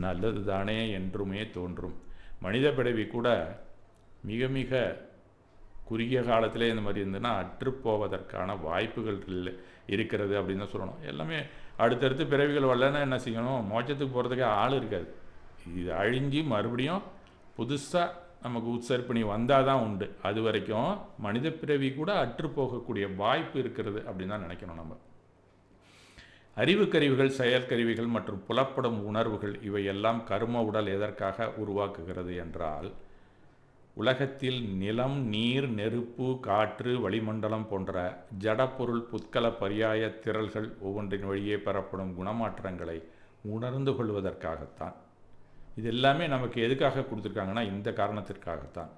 நல்லது தானே என்றுமே தோன்றும். மனித பிறவி கூட மிக மிக குறுகிய காலத்திலே இந்த மாதிரி இருந்ததுன்னா அற்றுப்போவதற்கான வாய்ப்புகள் இருக்கிறது அப்படின்னு தான் சொல்லணும். எல்லாமே அடுத்தடுத்து பிறவிகள் வரலன்னா என்ன செய்யணும், மோட்சத்துக்கு போகிறதுக்கே ஆள் இருக்காது. இது அழிஞ்சு மறுபடியும் புதுசாக நமக்கு உட்சர்ப்பணி வந்தால் தான் உண்டு. அது வரைக்கும் மனித பிறவி கூட அற்றுப்போகக்கூடிய வாய்ப்பு இருக்கிறது அப்படின்னு தான் நினைக்கணும் நம்ம. அறிவுக்கருவிகள், செயற்கருவிகள் மற்றும் புலப்படும் உணர்வுகள் இவையெல்லாம் கர்ம உடல் எதற்காக உருவாக்குகிறது என்றால், உலகத்தில் நிலம், நீர், நெருப்பு, காற்று, வளிமண்டலம் போன்ற ஜடப்பொருள் புத்கல பரியாய திரள்கள் ஒவ்வொன்றின் வழியே பெறப்படும் குணமாற்றங்களை உணர்ந்து கொள்வதற்காகத்தான். இது எல்லாமே நமக்கு எதுக்காக கொடுத்துருக்காங்கன்னா இந்த காரணத்திற்காகத்தான்.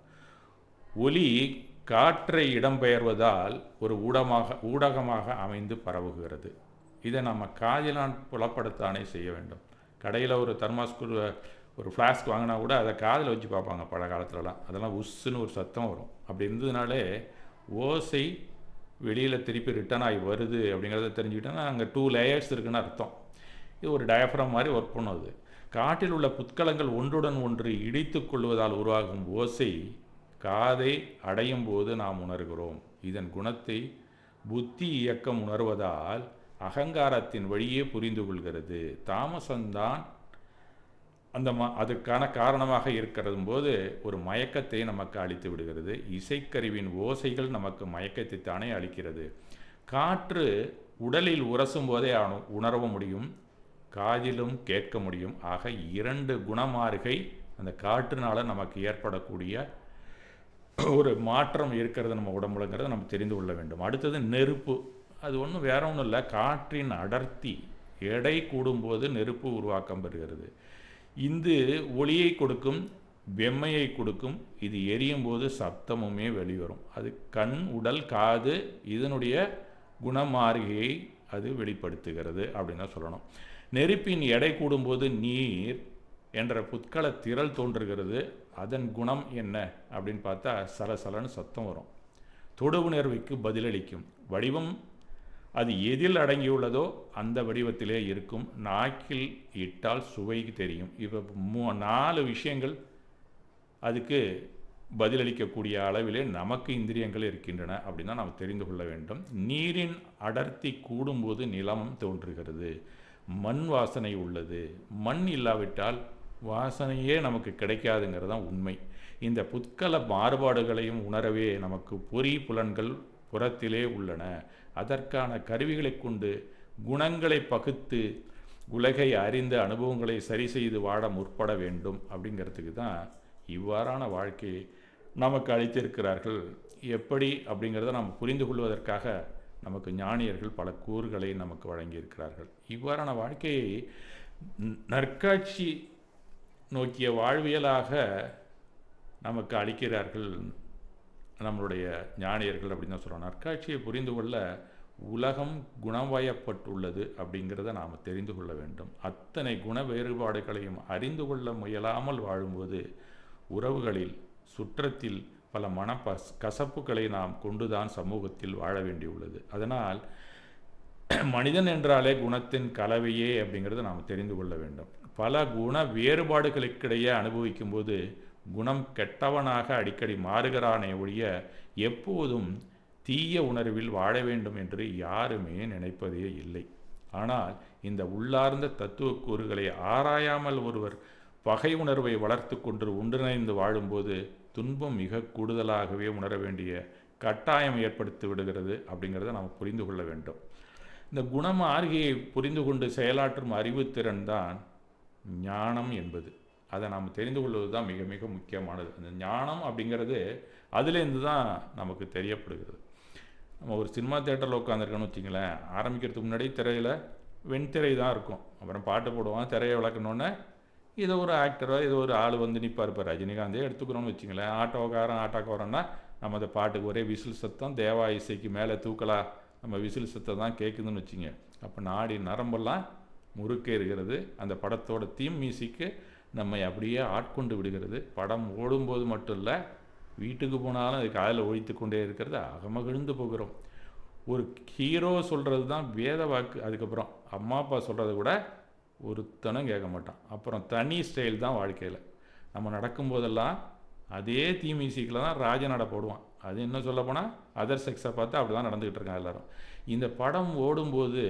ஒலி காற்றை இடம்பெயர்வதால் ஒரு ஊடகமாக அமைந்து பரவுகிறது. இதை நம்ம காதிலான் புலப்படுத்தானே செய்ய வேண்டும். கடையில் ஒரு தர்மாஸ்கூர் ஒரு ஃப்ளாஸ்க் வாங்கினா கூட அதை காதில் வச்சு பார்ப்பாங்க பல காலத்துலலாம். அதெல்லாம் உஸ்ஸுன்னு ஒரு சத்தம் வரும். அப்படி இருந்ததுனாலே ஓசை வெளியில் திருப்பி ரிட்டர்ன் ஆகி வருது அப்படிங்கிறத தெரிஞ்சுக்கிட்டோன்னா அங்கே 2 லேயர்ஸ் இருக்குன்னு அர்த்தம். இது ஒரு டயஃப்ரம் மாதிரி ஒர்க் பண்ணுவது. காட்டில் உள்ள புத்கலங்கள் ஒன்றுடன் ஒன்று இடித்து கொள்வதால் உருவாகும் ஓசை காதை அடையும் போது நாம் உணர்கிறோம். இதன் குணத்தை புத்தி இயக்கம் உணர்வதால் அகங்காரத்தின் வழியே புரிந்து கொள்கிறது. தாமசம்தான் அதுக்கான காரணமாக இருக்கிறது போது ஒரு மயக்கத்தை நமக்கு அளித்து விடுகிறது. இசைக்கருவின் ஓசைகள் நமக்கு மயக்கத்தை தானே அளிக்கிறது. காற்று உடலில் உரசும் போதே உணர முடியும், காதிலும் கேட்க முடியும். ஆக 2 குணமாறுகை அந்த காற்றுனால நமக்கு ஏற்படக்கூடிய ஒரு மாற்றம் இருக்கிறது நம்ம உடம்புலங்கிறத நம்ம தெரிந்து கொள்ள வேண்டும். அடுத்தது நெருப்பு. அது ஒன்றும் வேற ஒன்றும் இல்லை, காற்றின் அடர்த்தி எடை கூடும்போது நெருப்பு உருவாக்கம் பெறுகிறது. இது ஒளியை கொடுக்கும், வெம்மையை கொடுக்கும். இது எரியும் போது சப்தமுமே வெளிவரும். அது கண், உடல், காது இதனுடைய குணமாறுகையை அது வெளிப்படுத்துகிறது அப்படின்னு தான் சொல்லணும். நெருப்பின் எடை கூடும்போது நீர் என்ற புத்கல திரள் தோன்றுகிறது. அதன் குணம் என்ன அப்படின்னு பார்த்தா சலசலன்னு சத்தம் வரும். தொடு உணர்வுக்கு பதிலளிக்கும். வடிவம் அது எதில் அடங்கியுள்ளதோ அந்த வடிவத்திலே இருக்கும். நாக்கில் இட்டால் சுவை தெரியும். இப்போ 4 விஷயங்கள் அதுக்கு பதிலளிக்கக்கூடிய அளவிலே நமக்கு இந்திரியங்கள் இருக்கின்றன அப்படின்னா நாம் தெரிந்து கொள்ள வேண்டும். நீரின் அடர்த்தி கூடும்போது நிலமும் தோன்றுகிறது. மண் வாசனை உள்ளது. மண் இல்லாவிட்டால் வாசனையே நமக்கு கிடைக்காதுங்கிறது தான் உண்மை. இந்த புத்கல மாறுபாடுகளையும் உணரவே நமக்கு பொறி புலன்கள் புறத்திலே உள்ளன. அதற்கான கருவிகளை கொண்டு குணங்களை பகுத்து உலகை அறிந்த அனுபவங்களை சரி செய்து வாழ முற்பட வேண்டும் அப்படிங்கிறதுக்கு தான் இவ்வாறான வாழ்க்கையை நமக்கு அளித்திருக்கிறார்கள். எப்படி அப்படிங்கிறத நாம் புரிந்து கொள்வதற்காக நமக்கு ஞானியர்கள் பல கூறுகளை நமக்கு வழங்கியிருக்கிறார்கள். இவ்வாறான வாழ்க்கையை நற்காட்சி நோக்கிய வாழ்வியலாக நமக்கு அளிக்கிறார்கள் நம்மளுடைய ஞானியர்கள் அப்படின்னு தான் சொல்கிறோம். நற்காட்சியை புரிந்து கொள்ள உலகம் குணவயப்பட்டுள்ளது அப்படிங்கிறத நாம் தெரிந்து கொள்ள வேண்டும். அத்தனை குண வேறுபாடுகளையும் அறிந்து கொள்ள முயலாமல் வாழும்போது உறவுகளில், சுற்றத்தில் பல கசப்புகளை நாம் கொண்டுதான் சமூகத்தில் வாழ வேண்டியுள்ளது. அதனால் மனிதன் என்றாலே குணத்தின் கலவையே அப்படிங்கிறத நாம் தெரிந்து கொள்ள வேண்டும். பல குண வேறுபாடுகளுக்கிடையே அனுபவிக்கும் போது குணம் கெட்டவனாக அடிக்கடி மாறுகிறானே ஒழிய எப்போதும் தீய உணர்வில் வாழ வேண்டும் என்று யாருமே நினைப்பதே இல்லை. ஆனால் இந்த உள்ளார்ந்த தத்துவ கூறுகளை ஆராயாமல் ஒருவர் பகை உணர்வை வளர்த்து கொண்டு ஒன்றிணைந்து வாழும்போது துன்பம் மிக கூடுதலாகவே உணர வேண்டிய கட்டாயம் ஏற்படுத்தி விடுகிறது அப்படிங்கிறத நாம் புரிந்து கொள்ள வேண்டும். இந்த குணமார்கியை புரிந்து கொண்டு செயலாற்றும் அறிவுத்திறன் தான் ஞானம் என்பது. அதை நாம் தெரிந்து கொள்வது தான் மிக மிக முக்கியமானது. அந்த ஞானம் அப்படிங்கிறது அதுலேருந்து தான் நமக்கு தெரியப்படுகிறது. நம்ம ஒரு சினிமா தேட்டரில் உட்காந்துருக்கோன்னு வச்சிங்களேன், ஆரம்பிக்கிறதுக்கு முன்னாடி திரையில் வெண்திரை தான் இருக்கும். அப்புறம் பாட்டு போடுவான், திரையை விளக்கணுன்னே ஏதோ ஒரு ஆக்டரோ ஏதோ ஒரு ஆள் வந்து நிற்பார். இப்போ ரஜினிகாந்தே எடுத்துக்கிறோன்னு வச்சிங்களேன், ஆட்டோக்காரன்னா நம்ம அந்த பாட்டுக்கு ஒரே விசில் சத்தம், தேவா இசைக்கு மேலே தூக்கலா நம்ம விசில் சத்தம் தான் கேட்குதுன்னு வச்சிங்க. அப்போ நாடி நரம்பெல்லாம் முறுக்கேறுகிறது. அந்த படத்தோட தீம் மியூசிக்கு நம்மை அப்படியே ஆட்கொண்டு விடுகிறது. படம் ஓடும்போது மட்டும் இல்லை, வீட்டுக்கு போனாலும் அது காதில் ஒழித்து கொண்டே இருக்கிறது, அகமகிழ்ந்து போகிறோம். ஒரு ஹீரோ சொல்கிறது தான் வேத வாக்கு. அதுக்கப்புறம் அம்மா அப்பா சொல்கிறத கூட ஒருத்தனும் கேட்க மாட்டான். அப்புறம் தனி ஸ்டைல் தான் வாழ்க்கையில். நம்ம நடக்கும்போதெல்லாம் அதே தீ மியூசிக்கில் தான் ராஜ நட போடுவான். அது என்ன சொல்ல போனால் அதர் செக்ஸை பார்த்து அப்படி தான் நடந்துக்கிட்டு இருக்காங்க எல்லோரும். இந்த படம் ஓடும்போது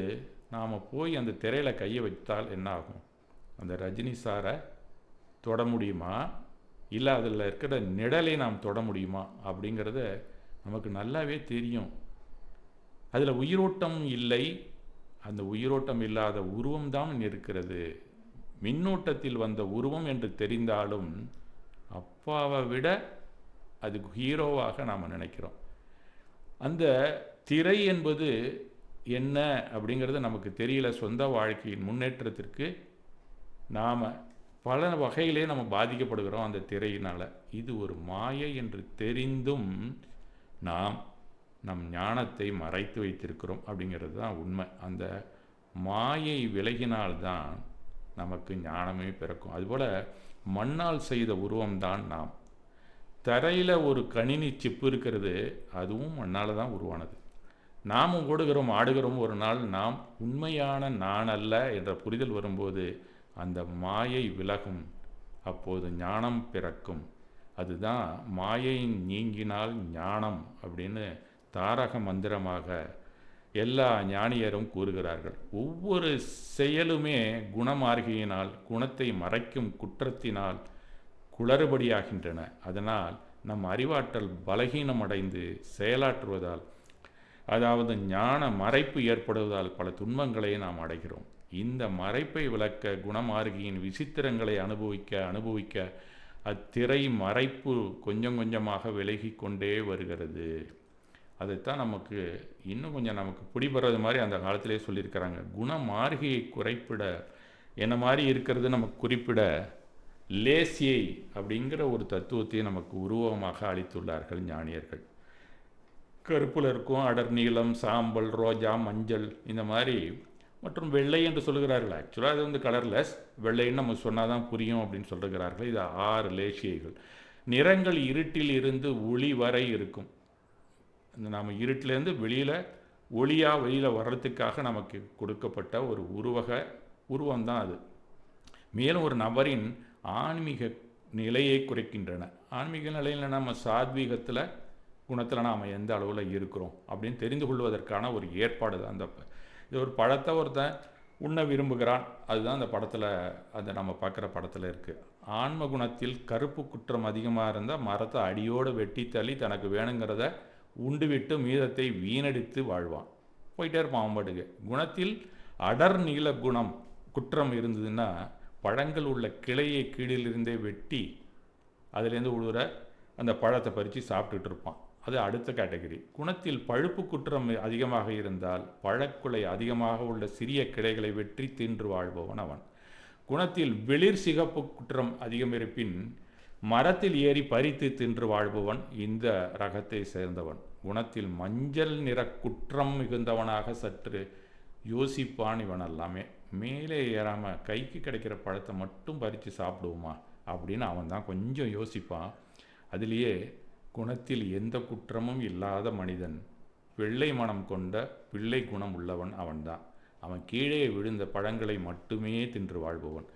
நாம் போய் அந்த திரையில் கையை வைத்தால் என்ன ஆகும்? அந்த ரஜினி சாரை தொட முடியுமா, இல்லை அதில் இருக்கிற நிழலை நாம் தொட முடியுமா அப்படிங்கிறத நமக்கு நல்லாவே தெரியும். அதில் உயிரோட்டம் இல்லை. அந்த உயிரோட்டம் இல்லாத உருவம்தான் இருக்கிறது. மின்னோட்டத்தில் வந்த உருவம் என்று தெரிந்தாலும் அப்பாவை விட அது ஹீரோவாக நாம் நினைக்கிறோம். அந்த திரை என்பது என்ன அப்படிங்கிறது நமக்கு தெரியல. சொந்த வாழ்க்கையின் முன்னேற்றத்திற்கு நாம் பல வகையிலே நம்ம பாதிக்கப்படுகிறோம் அந்த திரையினால். இது ஒரு மாயை என்று தெரிந்தும் நாம் நம் ஞானத்தை மறைத்து வைத்திருக்கிறோம் அப்படிங்கிறது தான் உண்மை. அந்த மாயை விலகினால்தான் நமக்கு ஞானமே பிறக்கும். அதுபோல் மண்ணால் செய்த உருவம்தான் நாம். தரையில் ஒரு கணினி சிப்பு இருக்கிறது, அதுவும் மண்ணால் தான் உருவானது. நாமும் ஓடுகிறோம் ஆடுகிறோம். ஒரு நாள் நாம் உண்மையான நான் அல்ல என்ற புரிதல் வரும்போது அந்த மாயை விலகும். அப்போது ஞானம் பிறக்கும். அதுதான் மாயை நீங்கினால் ஞானம் அப்படின்னு தாரக மந்திரமாக எல்லா ஞானியரும் கூறுகிறார்கள். ஒவ்வொரு செயலுமே குணமார்கியினால், குணத்தை மறைக்கும் குற்றத்தினால் குளறுபடியாகின்றன. அதனால் நம் அறிவாற்றல் பலகீனமடைந்து செயலாற்றுவதால், அதாவது ஞான மறைப்பு ஏற்படுவதால் பல துன்பங்களை நாம் அடைகிறோம். இந்த மறைப்பை விளக்க குணமார்கியின் விசித்திரங்களை அனுபவிக்க அத்திரை மறைப்பு கொஞ்சம் கொஞ்சமாக விலகி கொண்டே வருகிறது. அதைத்தான் நமக்கு இன்னும் கொஞ்சம் நமக்கு பிடிபடுறது மாதிரி அந்த காலத்திலே சொல்லியிருக்கிறாங்க. குணமார்கியை குறைப்பிட என்ன மாதிரி இருக்கிறது நமக்கு குறிப்பிட லேசியை அப்படிங்கிற ஒரு தத்துவத்தை நமக்கு உருவமாக அளித்துள்ளார்கள் ஞானியர்கள். கருப்பில் இருக்கும் அடர் நீளம், சாம்பல், ரோஜா, மஞ்சள் இந்த மாதிரி மற்றும் வெள்ளை என்று சொல்லுகிறார்கள். ஆக்சுவலாக அது கலர்லெஸ். வெள்ளைன்னு நம்ம சொன்னால் தான் புரியும் அப்படின்னு சொல்லுகிறார்கள். இது 6 லேசியைகள். நிறங்கள் இருட்டில் இருந்து ஒளி வரை இருக்கும். இந்த நாம் இருட்டிலேருந்து வெளியில் வர்றதுக்காக நமக்கு கொடுக்கப்பட்ட ஒரு உருவம் தான் அது. மேலும் ஒரு நபரின் ஆன்மீக நிலையை குறைக்கின்றன. ஆன்மீக நிலையில் நம்ம சாத்வீகத்தில் குணத்தில் நாம் எந்த அளவில் இருக்கிறோம் அப்படின்னு தெரிந்து கொள்வதற்கான ஒரு ஏற்பாடு தான். இது ஒரு பழத்தை ஒருத்தன் உண்ண விரும்புகிறான். அதுதான் அந்த படத்தில், அந்த நம்ம பார்க்குற படத்தில் இருக்குது. ஆன்ம குணத்தில் கருப்பு குற்றம் அதிகமாக இருந்தால் மரத்தை அடியோடு வெட்டி தள்ளி தனக்கு வேணுங்கிறத உண்டு விட்டு மீதத்தை வீணடித்து வாழ்வான். போயிட்டே இருப்பான் அவன் பாட்டுக்கு. குணத்தில் அடர் நீல குற்றம் இருந்ததுன்னா பழங்கள் உள்ள கிளையை கீழிலிருந்தே வெட்டி அதுலேருந்து உழுவுற அந்த பழத்தை பறித்து சாப்பிட்டுட்டு இருப்பான். அது அடுத்த கேட்டகரி. குணத்தில் பழுப்பு குற்றம் அதிகமாக இருந்தால் பழக்குலை அதிகமாக உள்ள சிறிய கிளைகளை வெற்றி தின்று வாழ்பவன் அவன். குணத்தில் வெளிர் சிகப்பு குற்றம் அதிகம் இருப்பின் மரத்தில் ஏறி பறித்து தின்று வாழ்பவன் இந்த ரகத்தை சேர்ந்தவன். குணத்தில் மஞ்சள் நிற குற்றம் மிகுந்தவனாக சற்று யோசிப்பான். இவன் எல்லாமே மேலே ஏறாமல் கைக்கு கிடைக்கிற பழத்தை மட்டும் பறித்து சாப்பிடுவோமா அப்படின்னு அவன் தான் கொஞ்சம் யோசிப்பான். அதிலேயே குணத்தில் எந்த குற்றமும் இல்லாத மனிதன், வெள்ளை மனம் கொண்ட பிள்ளை குணம் உள்ளவன் அவன்தான். அவன் கீழே விழுந்த பழங்களை மட்டுமே தின்று வாழ்பவன்.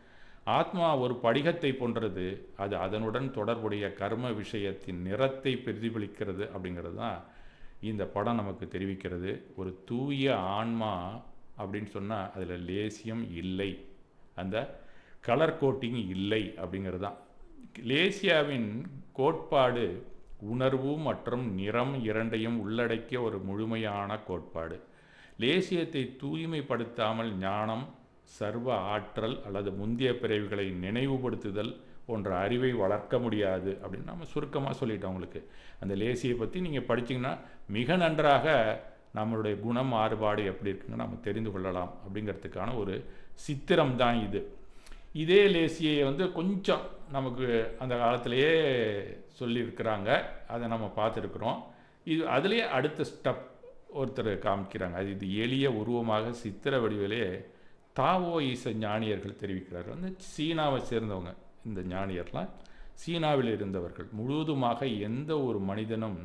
ஆத்மா ஒரு படிகத்தை போன்றது. அது அதனுடன் தொடர்புடைய கர்ம விஷயத்தின் நிறத்தை பிரதிபலிக்கிறது அப்படிங்கிறது தான் இந்த படம் நமக்கு தெரிவிக்கிறது. ஒரு தூய ஆன்மா அப்படின்னு சொன்னால் அதில் லேசியம் இல்லை, அந்த கலர் கோட்டிங் இல்லை அப்படிங்கிறது தான். லேசியாவின் கோட்பாடு உணர்வு மற்றும் நிறம் இரண்டையும் உள்ளடக்கிய ஒரு முழுமையான கோட்பாடு. லேசியத்தை தூய்மைப்படுத்தாமல் ஞானம், சர்வ ஆற்றல் அல்லது முந்தைய பிறவிகளை நினைவுபடுத்துதல் போன்ற அறிவை வளர்க்க முடியாது அப்படின்னு நம்ம சுருக்கமாக சொல்லிட்டோம். உங்களுக்கு அந்த லேசியை பற்றி நீங்கள் படிச்சிங்கன்னா மிக நன்றாக நம்மளுடைய குணம் மாறுபாடு எப்படி இருக்குன்னு நம்ம தெரிந்து கொள்ளலாம் அப்படிங்கிறதுக்கான ஒரு சித்திரம் தான் இது. இதே லேசியை கொஞ்சம் நமக்கு அந்த காலத்திலேயே சொல்லியிருக்கிறாங்க, அதை நம்ம பார்த்துருக்குறோம். இது அதுலேயே அடுத்த ஸ்டெப் ஒருத்தர் காமிக்கிறாங்க. அது இது எளிய உருவமாக சித்திர வடிவிலே தாவோயிச ஞானியர்கள் தெரிவிக்கிறார்கள். சீனாவை சேர்ந்தவங்க. இந்த ஞானியர்லாம் சீனாவில் இருந்தவர்கள். முழுவதுமாக எந்த ஒரு மனிதனும்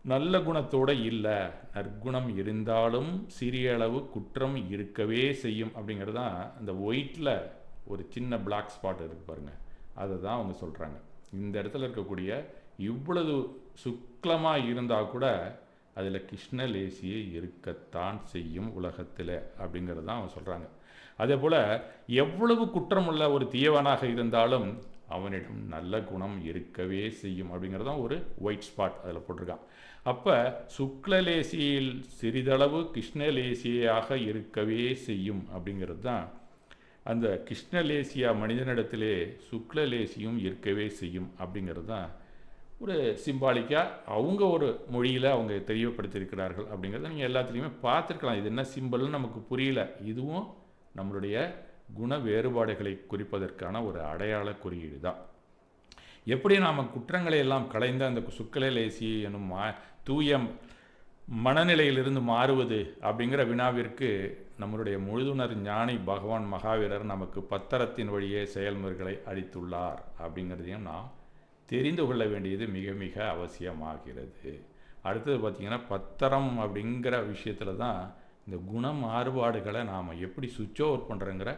நல்ல குணத்தோடு இல்லை, நற்குணம் இருந்தாலும் சிறிய அளவு குற்றம் இருக்கவே செய்யும் அப்படிங்கிறது தான் அந்த ஒயிட்டில் ஒரு சின்ன பிளாக் ஸ்பாட் இருக்குது பாருங்கள், அதை தான் அவங்க சொல்கிறாங்க. இந்த இடத்துல இருக்கக்கூடிய இவ்வளவு சுக்லமாக இருந்தால் கூட அதில் கிருஷ்ணலேசியை இருக்கத்தான் செய்யும் உலகத்தில் அப்படிங்கிறது தான் அவங்க சொல்கிறாங்க. அதே போல் எவ்வளவு குற்றமுள்ள ஒரு தீயவனாக இருந்தாலும் அவனிடம் நல்ல குணம் இருக்கவே செய்யும் அப்படிங்கிறது தான் ஒரு ஒயிட் ஸ்பாட் அதில் போட்டிருக்கான். அப்போ சுக்லலேசியில் சிறிதளவு கிருஷ்ணலேசியாக இருக்கவே செய்யும் அப்படிங்கிறது தான் அந்த கிருஷ்ணலேசியா மனிதனிடத்திலே சுக்லலேசியும் இருக்கவே செய்யும் அப்படிங்கிறது தான் ஒரு சிம்பாலிக்காக அவங்க ஒரு மொழியில் அவங்க தெரியப்படுத்தியிருக்கிறார்கள் அப்படிங்கிறத நீங்கள் எல்லாத்துலேயுமே பார்த்துருக்கலாம். இது என்ன சிம்பிள்னு நமக்கு புரியல, இதுவும் நம்மளுடைய குண வேறுபாடுகளை குறிப்பதற்கான ஒரு அடையாள குறியீடு தான். எப்படி நாம் குற்றங்களை எல்லாம் களைந்த அந்த சுக்லலேசி என்னும் தூய மனநிலையிலிருந்து மாறுவது அப்படிங்கிற வினாவிற்கு நம்மளுடைய முழுதுணர் ஞானி பகவான் மகாவீரர் நமக்கு பத்தரத்தின் வழியே செயல்முறைகளை அளித்துள்ளார் அப்படிங்கிறதையும் நாம் தெரிந்து கொள்ள வேண்டியது மிக மிக அவசியமாகிறது. அடுத்தது பார்த்திங்கன்னா பத்தரம் அப்படிங்கிற விஷயத்தில் தான் இந்த குண மாறுபாடுகளை நாம் எப்படி சுவிட்ச் ஓவர் பண்ணுறங்கிற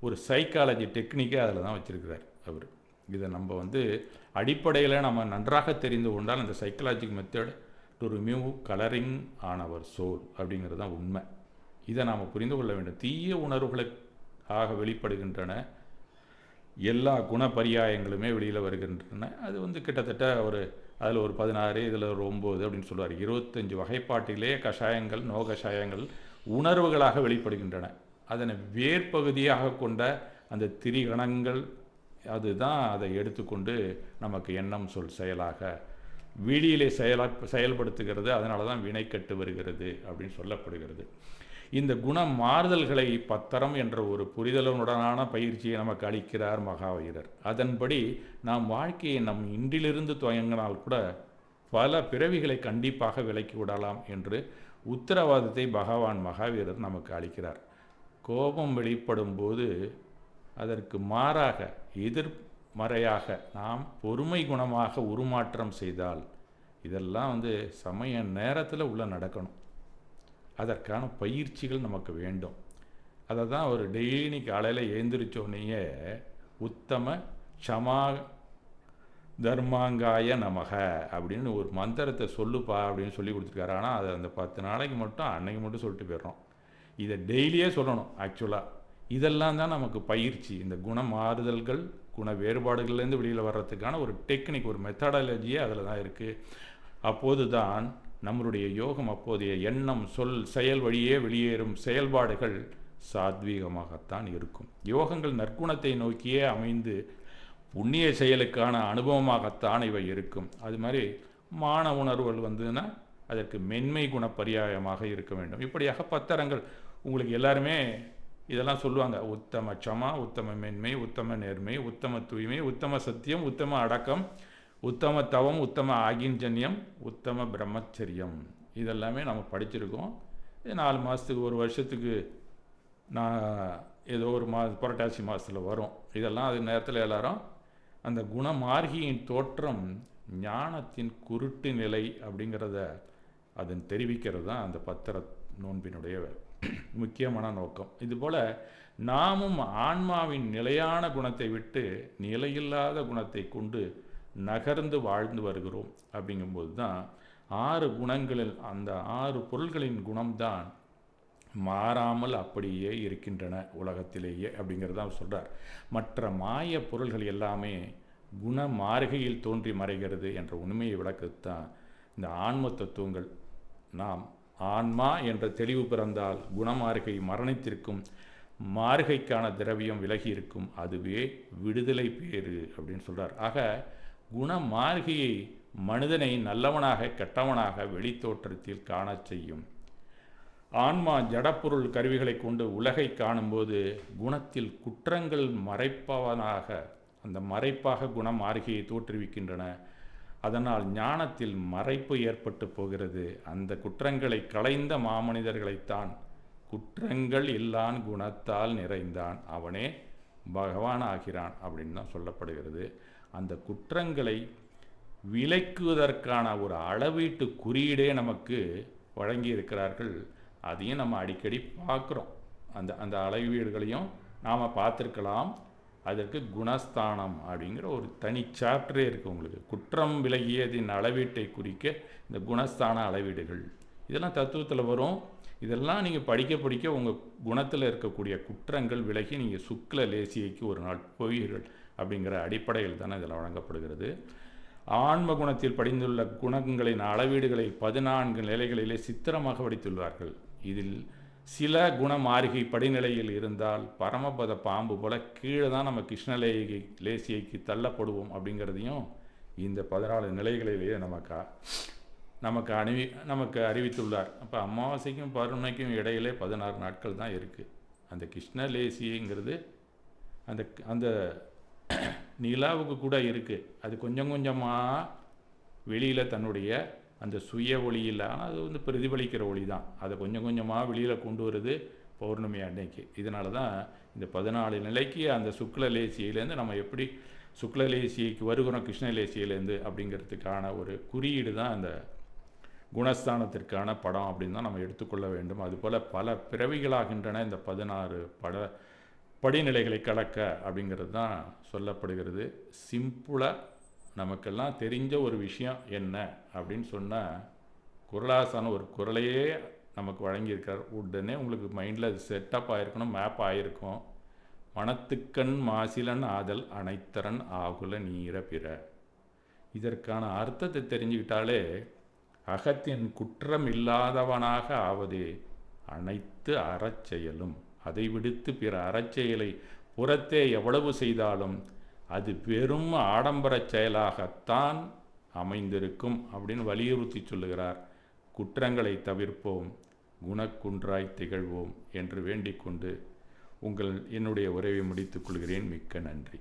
ஒரு சைக்காலஜி டெக்னிக்கே அதில் தான் வச்சுருக்கிறார் அவர். இதை நம்ம அடிப்படையில் நம்ம நன்றாக தெரிந்து கொண்டால் இந்த psychologic method to remove colouring on our soul அப்படிங்கிறது தான் உண்மை. இதை நாம் புரிந்து கொள்ள வேண்டும். தீய உணர்வுகளுக்காக வெளிப்படுகின்றன எல்லா குணப்பரியாயங்களுமே வெளியில் வருகின்றன. அது கிட்டத்தட்ட அதில் ஒரு 16, இதில் ஒரு 9 அப்படின்னு சொல்லுவார். 25 வகைப்பாட்டிலே கஷாயங்கள், நோ கஷாயங்கள் உணர்வுகளாக வெளிப்படுகின்றன. அதனை வேர்பகுதியாக கொண்ட அந்த திரிகணங்கள் அதுதான் அதை எடுத்துக்கொண்டு நமக்கு எண்ணம் சொல் செயலாக விழியிலே செயல்படுத்துகிறது. அதனால தான் வினை கட்டு வருகிறது அப்படின்னு சொல்லப்படுகிறது. இந்த குணம் மாறுதல்களை பத்தரம் என்ற ஒரு புரிதலுடனான பயிற்சியை நமக்கு அளிக்கிறார் மகாவீரர். அதன்படி நாம் வாழ்க்கையை நம் இன்றிலிருந்து துவங்கினால் கூட பல பிறவிகளை கண்டிப்பாக விலக்கி விடலாம் என்று உத்தரவாதத்தை பகவான் மகாவீரர் நமக்கு அளிக்கிறார். கோபம் வெளிப்படும் போது அதற்கு மாறாக எதிர்மறையாக நாம் பொறுமை குணமாக உருமாற்றம் செய்தால் இதெல்லாம் சமய நேரத்தில் உள்ள நடக்கணும். அதற்கான பயிற்சிகள் நமக்கு வேண்டும். அதை தான் ஒரு டெய்லி காலையில் எழுந்திரிச்சோடனேயே உத்தம க்ஷமா தர்மாங்காய நமக அப்படின்னு ஒரு மந்திரத்தை சொல்லுப்பா அப்படின்னு சொல்லி கொடுத்துருக்காரு. ஆனால் அதை அந்த 10 நாளைக்கு மட்டும் அன்னைக்கு மட்டும் சொல்லிட்டு போயிடுறோம். இதை டெய்லியே சொல்லணும். ஆக்சுவலாக இதெல்லாம் தான் நமக்கு பயிற்சி. இந்த குண மாறுதல்கள், குண வேறுபாடுகள்லேருந்து வெளியில் வர்றதுக்கான ஒரு டெக்னிக், ஒரு மெத்தடாலஜியே அதில் தான் இருக்குது. அப்போது தான் நம்மளுடைய யோகம், அப்போதைய எண்ணம், சொல், செயல் வழியே வெளியேறும் செயல்பாடுகள் சாத்வீகமாகத்தான் இருக்கும். யோகங்கள் நற்குணத்தை நோக்கியே அமைந்து புண்ணிய செயலுக்கான அனுபவமாகத்தான் இவை இருக்கும். அது மாதிரி மான உணர்வுகள் அதற்கு மென்மை குண பரியாயமாக இருக்க வேண்டும். இப்படியாக பத்தரங்கள் உங்களுக்கு எல்லாருமே இதெல்லாம் சொல்லுவாங்க. உத்தம க்ஷமா, உத்தம மென்மை, உத்தம நேர்மை, உத்தம தூய்மை, உத்தம சத்தியம், உத்தம அடக்கம், உத்தம தவம், உத்தம ஆகிஞ்சன்யம், உத்தம பிரம்மச்சரியம். இதெல்லாமே நம்ம படிச்சிருக்கோம். 4 மாதத்துக்கு, ஒரு வருஷத்துக்கு நான் ஏதோ ஒரு புரட்டாசி மாதத்தில் வரும். இதெல்லாம் அது நேரத்தில் எல்லாரும் அந்த குணமார்கியின் தோற்றம் ஞானத்தின் குருட்டு நிலை அப்படிங்கிறத அதன் தெரிவிக்கிறது தான் அந்த பத்திர நோன்பினுடைய முக்கியமான நோக்கம். இதுபோல் நாமும் ஆன்மாவின் நிலையான குணத்தை விட்டு நிலையில்லாத குணத்தை கொண்டு நகர்ந்து வாழ்ந்து வருகிறோம். அப்படிங்கும்போது தான் 6 குணங்களில் அந்த 6 பொருள்களின் குணம்தான் மாறாமல் அப்படியே இருக்கின்றன உலகத்திலேயே அப்படிங்கிறத அவர் சொல்கிறார். மற்ற மாய பொருள்கள் எல்லாமே குண மார்கையில் தோன்றி மறைகிறது என்ற உண்மையை விளக்கத்தான் இந்த ஆன்ம தத்துவங்கள். நாம் ஆன்மா என்ற தெளிவு பிறந்தால் குணமார்கை மரணித்திருக்கும், மார்கைக்கான திரவியம் விலகி இருக்கும், அதுவே விடுதலை பேறு அப்படின்னு சொல்கிறார். ஆக குணமார்கையை மனிதனை நல்லவனாக கெட்டவனாக வெளித்தோற்றத்தில் காண செய்யும். ஆன்மா ஜடப்பொருள் கருவிகளை கொண்டு உலகை காணும்போது குணத்தில் குற்றங்கள் மறைப்பவனாக, அந்த மறைப்பாக குணமார்கையை தோற்றுவிக்கின்றன. அதனால் ஞானத்தில் மறைப்பு ஏற்பட்டு போகிறது. அந்த குற்றங்களை களைந்த மாமனிதர்களைத்தான் குற்றங்கள் இல்லான் குணத்தால் நிறைந்தான் அவனே பகவான் ஆகிறான் அப்படின்னு தான் சொல்லப்படுகிறது. அந்த குற்றங்களை விலக்குவதற்கான ஒரு அளவீட்டு குறியீடே நமக்கு வழங்கி இருக்கிறார்கள். அதையும் நம்ம அடிக்கடி பார்க்குறோம். அந்த அளவீடுகளையும் நாம் பார்த்துருக்கலாம். அதற்கு குணஸ்தானம் அப்படிங்கிற ஒரு தனி சாப்டரே இருக்குது உங்களுக்கு. குற்றம் விலகியதின் அளவீட்டை குறிக்க இந்த குணஸ்தான அளவீடுகள் இதெல்லாம் தத்துவத்தில் வரும். இதெல்லாம் நீங்கள் படிக்க உங்கள் குணத்தில் இருக்கக்கூடிய குற்றங்கள் விலகி நீங்கள் சுக்ல லேசியைக்கு ஒரு நாள் போவீர்கள் அப்படிங்கிற அடிப்படையில் தானே இதில் வழங்கப்படுகிறது. ஆன்ம குணத்தில் படிந்துள்ள குணங்களின் அளவீடுகளை 14 நிலைகளிலே சித்திரமாக வடித்துள்ளார்கள். இதில் சில குண மார்கை படிநிலையில் இருந்தால் பரமபத பாம்பு போல கீழே தான் நம்ம லேசியைக்கு தள்ளப்படுவோம் அப்படிங்கிறதையும் இந்த 14 நிலைகளிலேயே நமக்கு அறிவித்துள்ளார். அப்போ அமாவாசைக்கும் பௌர்ணமிக்கும் இடையிலே 16 நாட்கள் தான் இருக்குது. அந்த கிருஷ்ணலேசிங்கிறது அந்த நிலாவுக்கு கூட இருக்குது. அது கொஞ்சம் கொஞ்சமாக வெளியில் தன்னுடைய அந்த சுய ஒளி இல்லை, ஆனால் அது பிரதிபலிக்கிற ஒளி தான். அதை கொஞ்சம் கொஞ்சமாக வெளியில் கொண்டு வருது பௌர்ணமி அன்னைக்கு. இதனால தான் இந்த 14 நிலைக்கு அந்த சுக்லலேசியிலேருந்து நம்ம எப்படி சுக்லலேசியைக்கு வருகிறோம் கிருஷ்ணலேசியிலேருந்து அப்படிங்கிறதுக்கான ஒரு குறியீடு தான் அந்த குணஸ்தானத்திற்கான படம் அப்படின்னு தான் நம்ம எடுத்துக்கொள்ள வேண்டும். அதுபோல் பல பிறவிகளாகின்றன இந்த 16 படிநிலைகளை கலக்க அப்படிங்கிறது தான் சொல்லப்படுகிறது. சிம்பிளாக நமக்கெல்லாம் தெரிஞ்ச ஒரு விஷயம் என்ன அப்படின்னு சொன்னால், குரலாசான ஒரு குரலையே நமக்கு வழங்கியிருக்கார். உடனே உங்களுக்கு மைண்டில் அது செட்டப் ஆகிருக்கணும், மேப் ஆகிருக்கும். மனத்துக்கண் மாசிலன் ஆதல் அனைத்தரன் ஆகுல நீர பிற. இதற்கான அர்த்தத்தை தெரிஞ்சுக்கிட்டாலே அகத்தின் குற்றம் இல்லாதவனாக ஆவதே அனைத்து அறச்செயலும். அதை விடுத்து பிற அறச்செயலை புறத்தே எவ்வளவு செய்தாலும் அது வெறும் ஆடம்பரச் செயலாகத்தான் அமைந்திருக்கும் அப்படின்னு வலியுறுத்தி சொல்லுகிறார். குற்றங்களை தவிர்ப்போம், குணக்குன்றாய் திகழ்வோம் என்று வேண்டிக் கொண்டு என்னுடைய உரையை முடித்துக் கொள்கிறேன். மிக்க நன்றி.